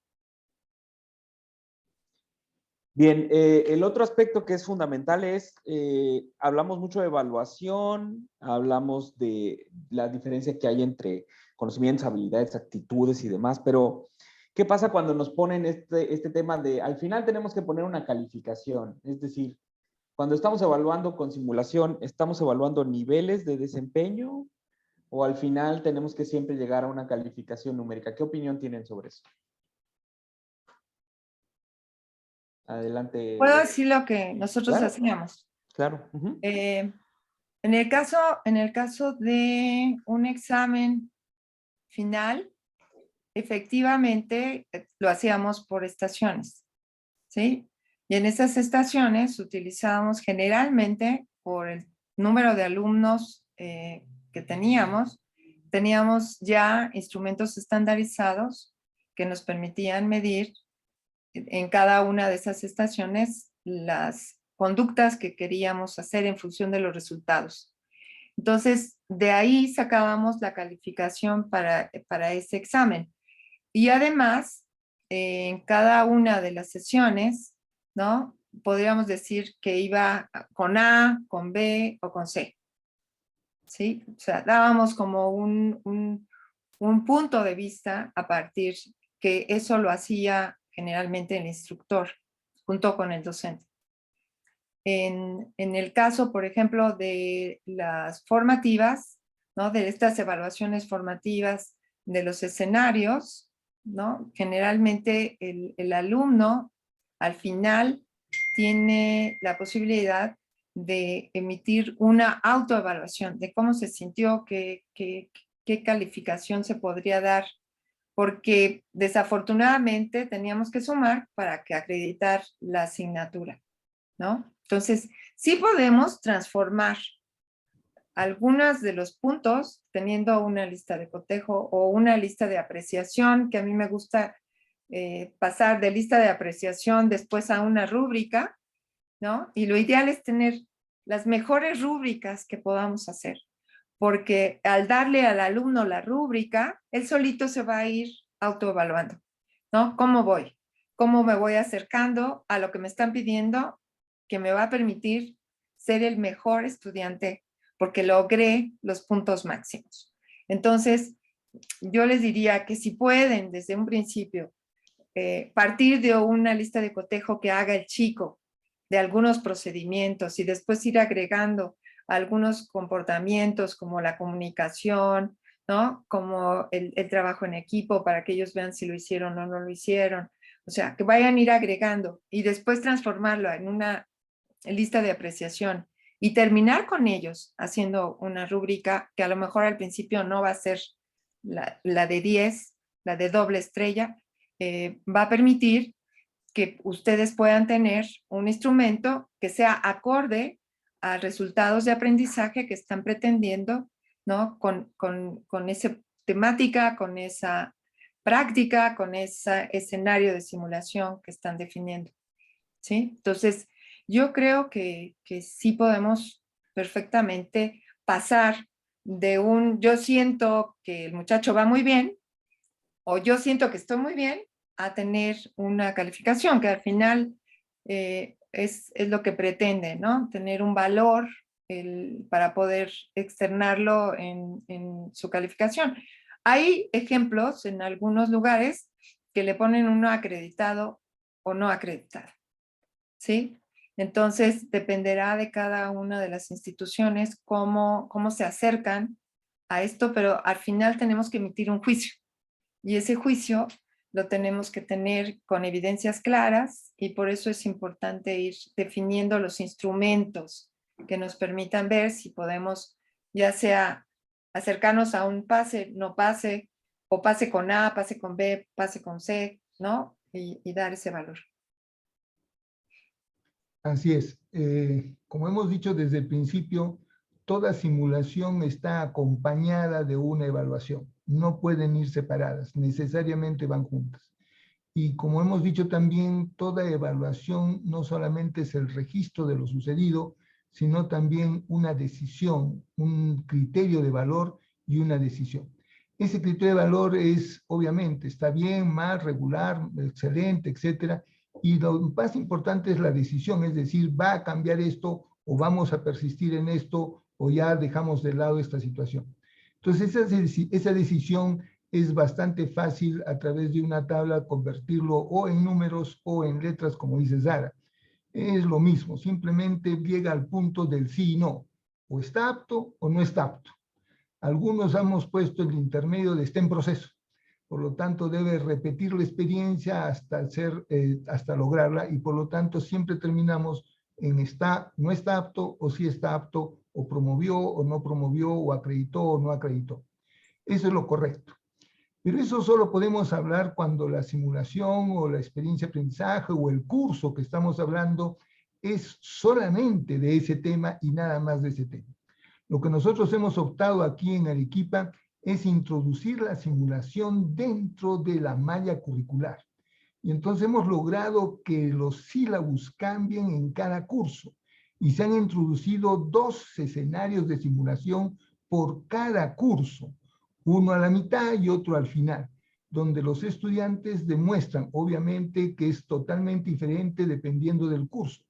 Bien, el otro aspecto que es fundamental es, hablamos mucho de evaluación, hablamos de la diferencia que hay entre conocimientos, habilidades, actitudes y demás, pero ¿qué pasa cuando nos ponen este tema de, al final tenemos que poner una calificación? Es decir, cuando estamos evaluando con simulación, ¿estamos evaluando niveles de desempeño o al final tenemos que siempre llegar a una calificación numérica? ¿Qué opinión tienen sobre eso? Adelante. Puedo decir lo que nosotros hacíamos. Claro. En el caso de un examen final, efectivamente lo hacíamos por estaciones, ¿sí? Y en esas estaciones utilizábamos generalmente por el número de alumnos que teníamos ya instrumentos estandarizados que nos permitían medir en cada una de esas estaciones las conductas que queríamos hacer en función de los resultados. Entonces, de ahí sacábamos la calificación para ese examen. Y además, en cada una de las sesiones, ¿no? Podríamos decir que iba con A, con B o con C. ¿Sí? O sea, dábamos como un punto de vista a partir que eso lo hacía generalmente el instructor junto con el docente. En el caso, por ejemplo, de las formativas, ¿no? De estas evaluaciones formativas de los escenarios, ¿no? Generalmente el alumno al final tiene la posibilidad de emitir una autoevaluación de cómo se sintió, qué calificación se podría dar, porque desafortunadamente teníamos que sumar para que acreditar la asignatura, ¿no? Entonces, sí podemos transformar algunos de los puntos teniendo una lista de cotejo o una lista de apreciación, que a mí me gusta pasar de lista de apreciación después a una rúbrica, ¿no? Y lo ideal es tener las mejores rúbricas que podamos hacer, porque al darle al alumno la rúbrica, él solito se va a ir autoevaluando, ¿no? ¿Cómo voy? ¿Cómo me voy acercando a lo que me están pidiendo que me va a permitir ser el mejor estudiante porque logré los puntos máximos? Entonces, yo les diría que si pueden desde un principio partir de una lista de cotejo que haga el chico de algunos procedimientos y después ir agregando algunos comportamientos como la comunicación, ¿no? Como el trabajo en equipo para que ellos vean si lo hicieron o no lo hicieron. O sea, que vayan a ir agregando y después transformarlo en una lista de apreciación y terminar con ellos haciendo una rúbrica que a lo mejor al principio no va a ser la de 10, la de doble estrella, va a permitir que ustedes puedan tener un instrumento que sea acorde a resultados de aprendizaje que están pretendiendo, ¿no? Con esa temática, con esa práctica, con ese escenario de simulación que están definiendo, ¿sí? Entonces, yo creo que sí podemos perfectamente pasar de yo siento que el muchacho va muy bien, o yo siento que estoy muy bien, a tener una calificación, que al final es lo que pretende, ¿no? Tener un valor para poder externarlo en su calificación. Hay ejemplos en algunos lugares que le ponen uno acreditado o no acreditado, ¿sí? Entonces, dependerá de cada una de las instituciones cómo se acercan a esto, pero al final tenemos que emitir un juicio. Y ese juicio lo tenemos que tener con evidencias claras y por eso es importante ir definiendo los instrumentos que nos permitan ver si podemos, ya sea acercarnos a un pase, no pase, o pase con A, pase con B, pase con C, ¿no? Y dar ese valor. Así es. Como hemos dicho desde el principio, toda simulación está acompañada de una evaluación. No pueden ir separadas, necesariamente van juntas. Y como hemos dicho también, toda evaluación no solamente es el registro de lo sucedido, sino también una decisión, un criterio de valor y una decisión. Ese criterio de valor es, obviamente, está bien, mal, regular, excelente, etcétera. Y lo más importante es la decisión, es decir, ¿va a cambiar esto o vamos a persistir en esto o ya dejamos de lado esta situación? Entonces, esa decisión es bastante fácil a través de una tabla convertirlo o en números o en letras, como dice Sara. Es lo mismo, simplemente llega al punto del sí y no. O está apto o no está apto. Algunos hemos puesto el intermedio de está en proceso. Por lo tanto, debe repetir la experiencia hasta lograrla y por lo tanto siempre terminamos en no está apto o sí está apto o promovió o no promovió o acreditó o no acreditó. Eso es lo correcto. Pero eso solo podemos hablar cuando la simulación o la experiencia de aprendizaje o el curso que estamos hablando es solamente de ese tema y nada más de ese tema. Lo que nosotros hemos optado aquí en Arequipa es introducir la simulación dentro de la malla curricular. Y entonces hemos logrado que los sílabus cambien en cada curso. Y se han introducido 2 escenarios de simulación por cada curso, uno a la mitad y otro al final, donde los estudiantes demuestran, obviamente, que es totalmente diferente dependiendo del curso.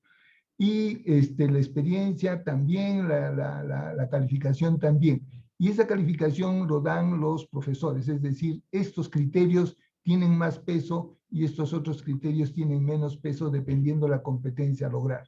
Y la experiencia también, la calificación también. Y esa calificación lo dan los profesores, es decir, estos criterios tienen más peso y estos otros criterios tienen menos peso dependiendo de la competencia a lograr.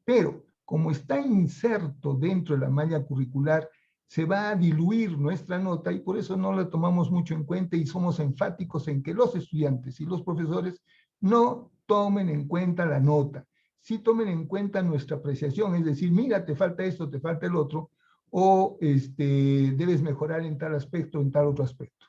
Pero como está inserto dentro de la malla curricular, se va a diluir nuestra nota y por eso no la tomamos mucho en cuenta y somos enfáticos en que los estudiantes y los profesores no tomen en cuenta la nota. Sí tomen en cuenta nuestra apreciación, es decir, mira, te falta esto, te falta el otro, o debes mejorar en tal aspecto, en tal otro aspecto.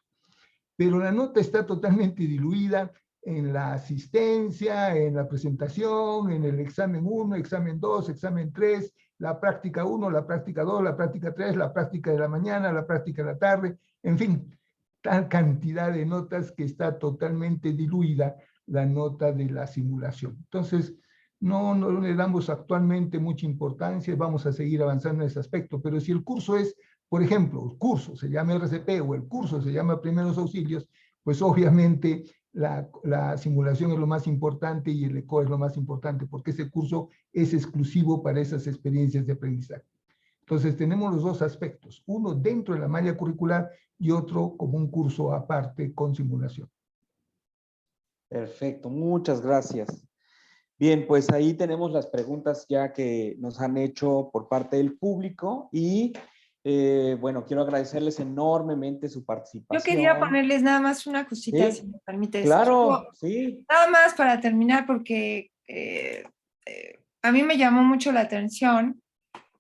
Pero la nota está totalmente diluida en la asistencia, en la presentación, en el examen 1, examen 2, examen 3, la práctica 1, la práctica 2, la práctica 3, la práctica de la mañana, la práctica de la tarde, en fin, tal cantidad de notas que está totalmente diluida la nota de la simulación. Entonces, no le damos actualmente mucha importancia, vamos a seguir avanzando en ese aspecto, pero si el curso es, por ejemplo, el curso se llama RCP o el curso se llama Primeros Auxilios, pues obviamente la simulación es lo más importante y el ECO es lo más importante, porque ese curso es exclusivo para esas experiencias de aprendizaje. Entonces tenemos los 2 aspectos, uno dentro de la malla curricular y otro como un curso aparte con simulación. Perfecto, muchas gracias. Bien, pues ahí tenemos las preguntas ya que nos han hecho por parte del público y bueno, quiero agradecerles enormemente su participación. Yo quería ponerles nada más una cosita, ¿Sí? si me permites. Claro, sí. Nada más para terminar, porque a mí me llamó mucho la atención,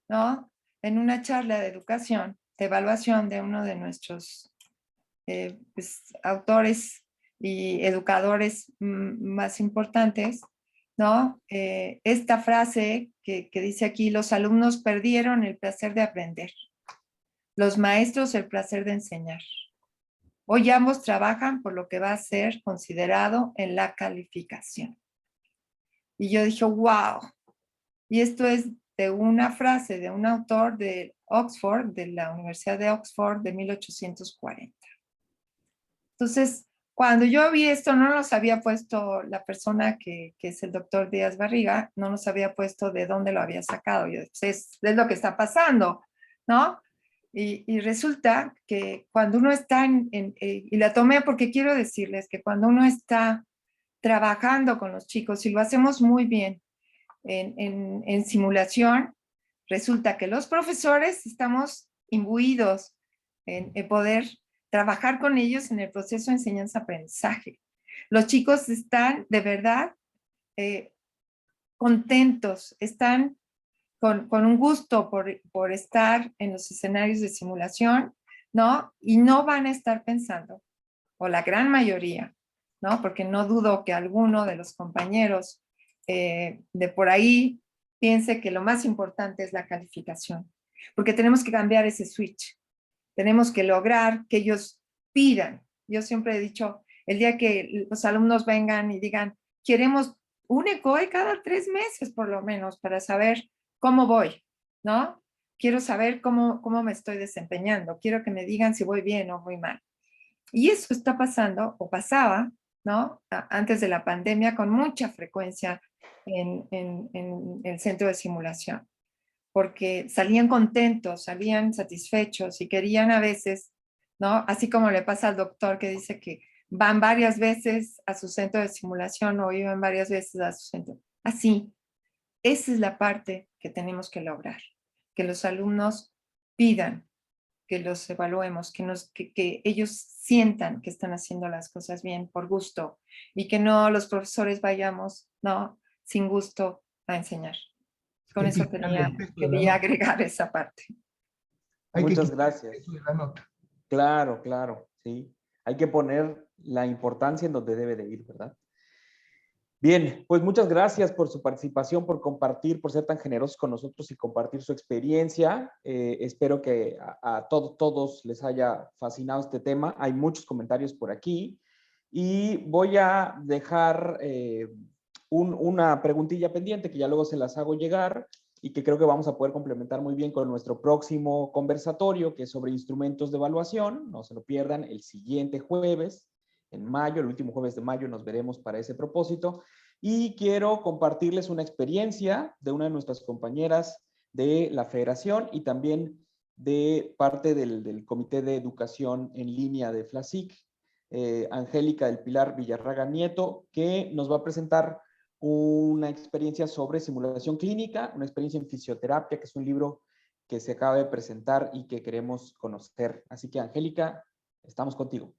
¿no? En una charla de educación, de evaluación de uno de nuestros pues, autores y educadores más importantes, ¿no? Esta frase que dice aquí, los alumnos perdieron el placer de aprender, los maestros el placer de enseñar. Hoy ambos trabajan por lo que va a ser considerado en la calificación. Y yo dije, wow. Y esto es de una frase de un autor de Oxford, de la Universidad de Oxford, de 1840. Entonces, cuando yo vi esto, no nos había puesto la persona que es el doctor Díaz Barriga, no nos había puesto de dónde lo había sacado. Yo, es lo que está pasando, ¿no? Y resulta que cuando uno está y la tomé porque quiero decirles que cuando uno está trabajando con los chicos y lo hacemos muy bien en simulación, resulta que los profesores estamos imbuidos en poder trabajar con ellos en el proceso de enseñanza-aprendizaje. Los chicos están de verdad contentos, están con un gusto por estar en los escenarios de simulación, ¿no? Y no van a estar pensando, o la gran mayoría, ¿no? Porque no dudo que alguno de los compañeros de por ahí piense que lo más importante es la calificación, porque tenemos que cambiar ese switch. Tenemos que lograr que ellos pidan. Yo siempre he dicho, el día que los alumnos vengan y digan, queremos un ECOE cada 3 meses por lo menos para saber cómo voy, ¿no? Quiero saber cómo me estoy desempeñando. Quiero que me digan si voy bien o voy mal. Y eso está pasando, o pasaba, ¿no? Antes de la pandemia con mucha frecuencia en el centro de simulación, porque salían contentos, salían satisfechos y querían a veces, ¿no? Así como le pasa al doctor que dice que van varias veces a su centro de simulación o iban varias veces a su centro. Así, esa es la parte que tenemos que lograr, que los alumnos pidan, que los evaluemos, que ellos sientan que están haciendo las cosas bien por gusto y que no los profesores vayamos, ¿no? Sin gusto a enseñar. Con eso quería agregar esa parte. Muchas gracias. Claro, claro, sí. hay que poner la importancia en donde debe de ir, ¿verdad? Bien, pues muchas gracias por su participación, por compartir, por ser tan generosos con nosotros y compartir su experiencia. Espero que a todos les haya fascinado este tema. Hay muchos comentarios por aquí y voy a dejar una preguntilla pendiente que ya luego se las hago llegar y que creo que vamos a poder complementar muy bien con nuestro próximo conversatorio, que es sobre instrumentos de evaluación. No se lo pierdan, el siguiente jueves, en mayo, el último jueves de mayo, nos veremos para ese propósito. Y quiero compartirles una experiencia de una de nuestras compañeras de la Federación y también de parte del Comité de Educación en Línea de FLASIC, Angélica del Pilar Villarraga Nieto, que nos va a presentar una experiencia sobre simulación clínica, una experiencia en fisioterapia, que es un libro que se acaba de presentar y que queremos conocer. Así que, Angélica, estamos contigo.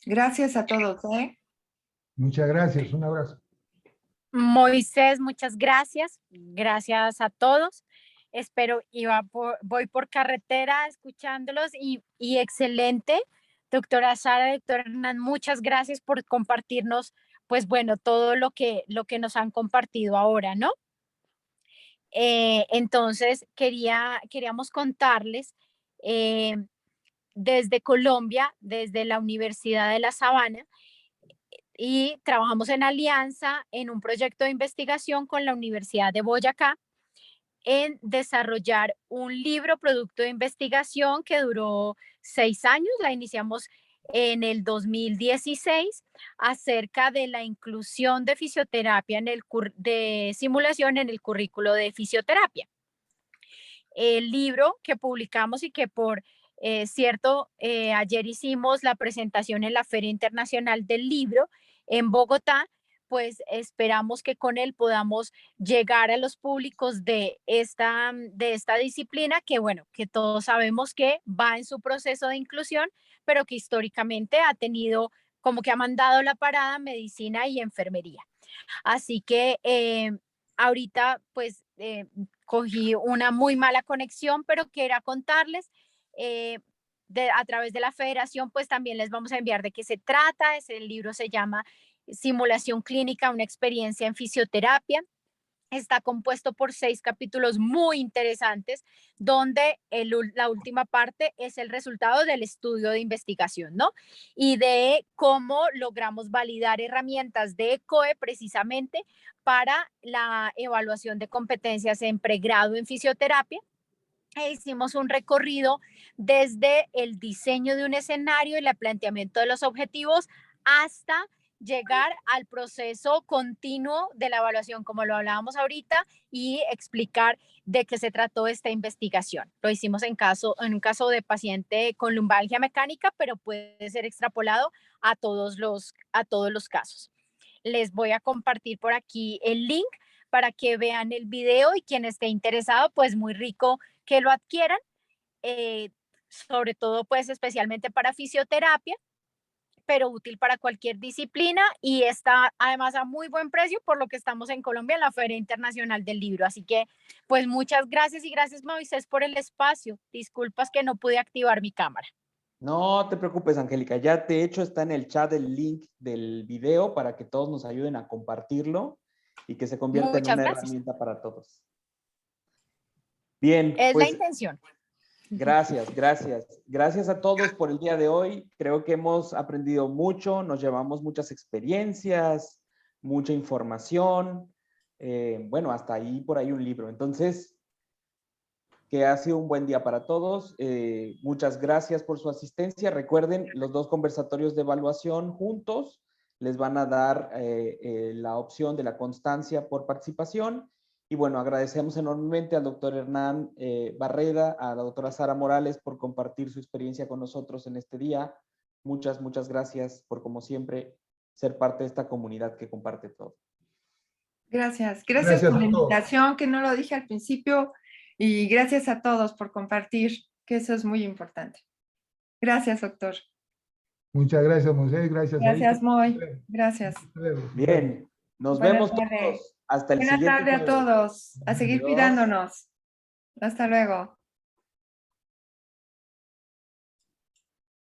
Gracias a todos. Muchas gracias, un abrazo. Moisés, muchas gracias. Gracias a todos. Espero, voy por carretera escuchándolos y excelente. Doctora Sara, doctor Hernán, muchas gracias por compartirnos, pues bueno, todo lo que nos han compartido ahora, ¿no? Entonces, queríamos contarles desde Colombia, desde la Universidad de La Sabana, y trabajamos en alianza en un proyecto de investigación con la Universidad de Boyacá en desarrollar un libro producto de investigación que duró 6 años. La iniciamos en el 2016 acerca de la inclusión de fisioterapia de simulación en el currículo de fisioterapia. El libro que publicamos y que ayer hicimos la presentación en la Feria Internacional del Libro en Bogotá, pues esperamos que con él podamos llegar a los públicos de esta disciplina que, bueno, que todos sabemos que va en su proceso de inclusión, pero que históricamente ha tenido como que ha mandado la parada medicina y enfermería. Así que ahorita pues cogí una muy mala conexión, pero quería contarles a través de la federación, pues también les vamos a enviar de qué se trata. El libro se llama Simulación Clínica, una experiencia en fisioterapia. Está compuesto por 6 capítulos muy interesantes, donde la última parte es el resultado del estudio de investigación, ¿no? Y de cómo logramos validar herramientas de ECOE precisamente para la evaluación de competencias en pregrado en fisioterapia. E hicimos un recorrido desde el diseño de un escenario y el planteamiento de los objetivos hasta llegar al proceso continuo de la evaluación, como lo hablábamos ahorita, y explicar de qué se trató esta investigación. Lo hicimos en un caso de paciente con lumbalgia mecánica, pero puede ser extrapolado a todos los casos. Les voy a compartir por aquí el link para que vean el video y quien esté interesado, pues muy rico que lo adquieran, sobre todo pues especialmente para fisioterapia, pero útil para cualquier disciplina y está además a muy buen precio por lo que estamos en Colombia en la Feria Internacional del Libro. Así que pues muchas gracias y gracias Moisés por el espacio. Disculpas que no pude activar mi cámara. No te preocupes, Angélica. Ya de hecho está en el chat el link del video para que todos nos ayuden a compartirlo y que se convierta en una herramienta para todos. Bien. Es la intención. Gracias, gracias. Gracias a todos por el día de hoy. Creo que hemos aprendido mucho, nos llevamos muchas experiencias, mucha información. Bueno, hasta ahí, por ahí un libro. Entonces, que ha sido un buen día para todos. Muchas gracias por su asistencia. Recuerden, los 2 conversatorios de evaluación juntos les van a dar la opción de la constancia por participación. Y bueno, agradecemos enormemente al doctor Hernán Barreda, a la doctora Sara Morales por compartir su experiencia con nosotros en este día. Muchas, muchas gracias por, como siempre, ser parte de esta comunidad que comparte todo. Gracias. Gracias por la invitación, que no lo dije al principio, y gracias a todos por compartir, que eso es muy importante. Gracias, doctor. Muchas gracias, Moisés. Gracias. Gracias, Moy. Gracias. Bien, nos vemos todos. Hasta el siguiente. Buenas tardes a todos. A seguir cuidándonos. Hasta luego.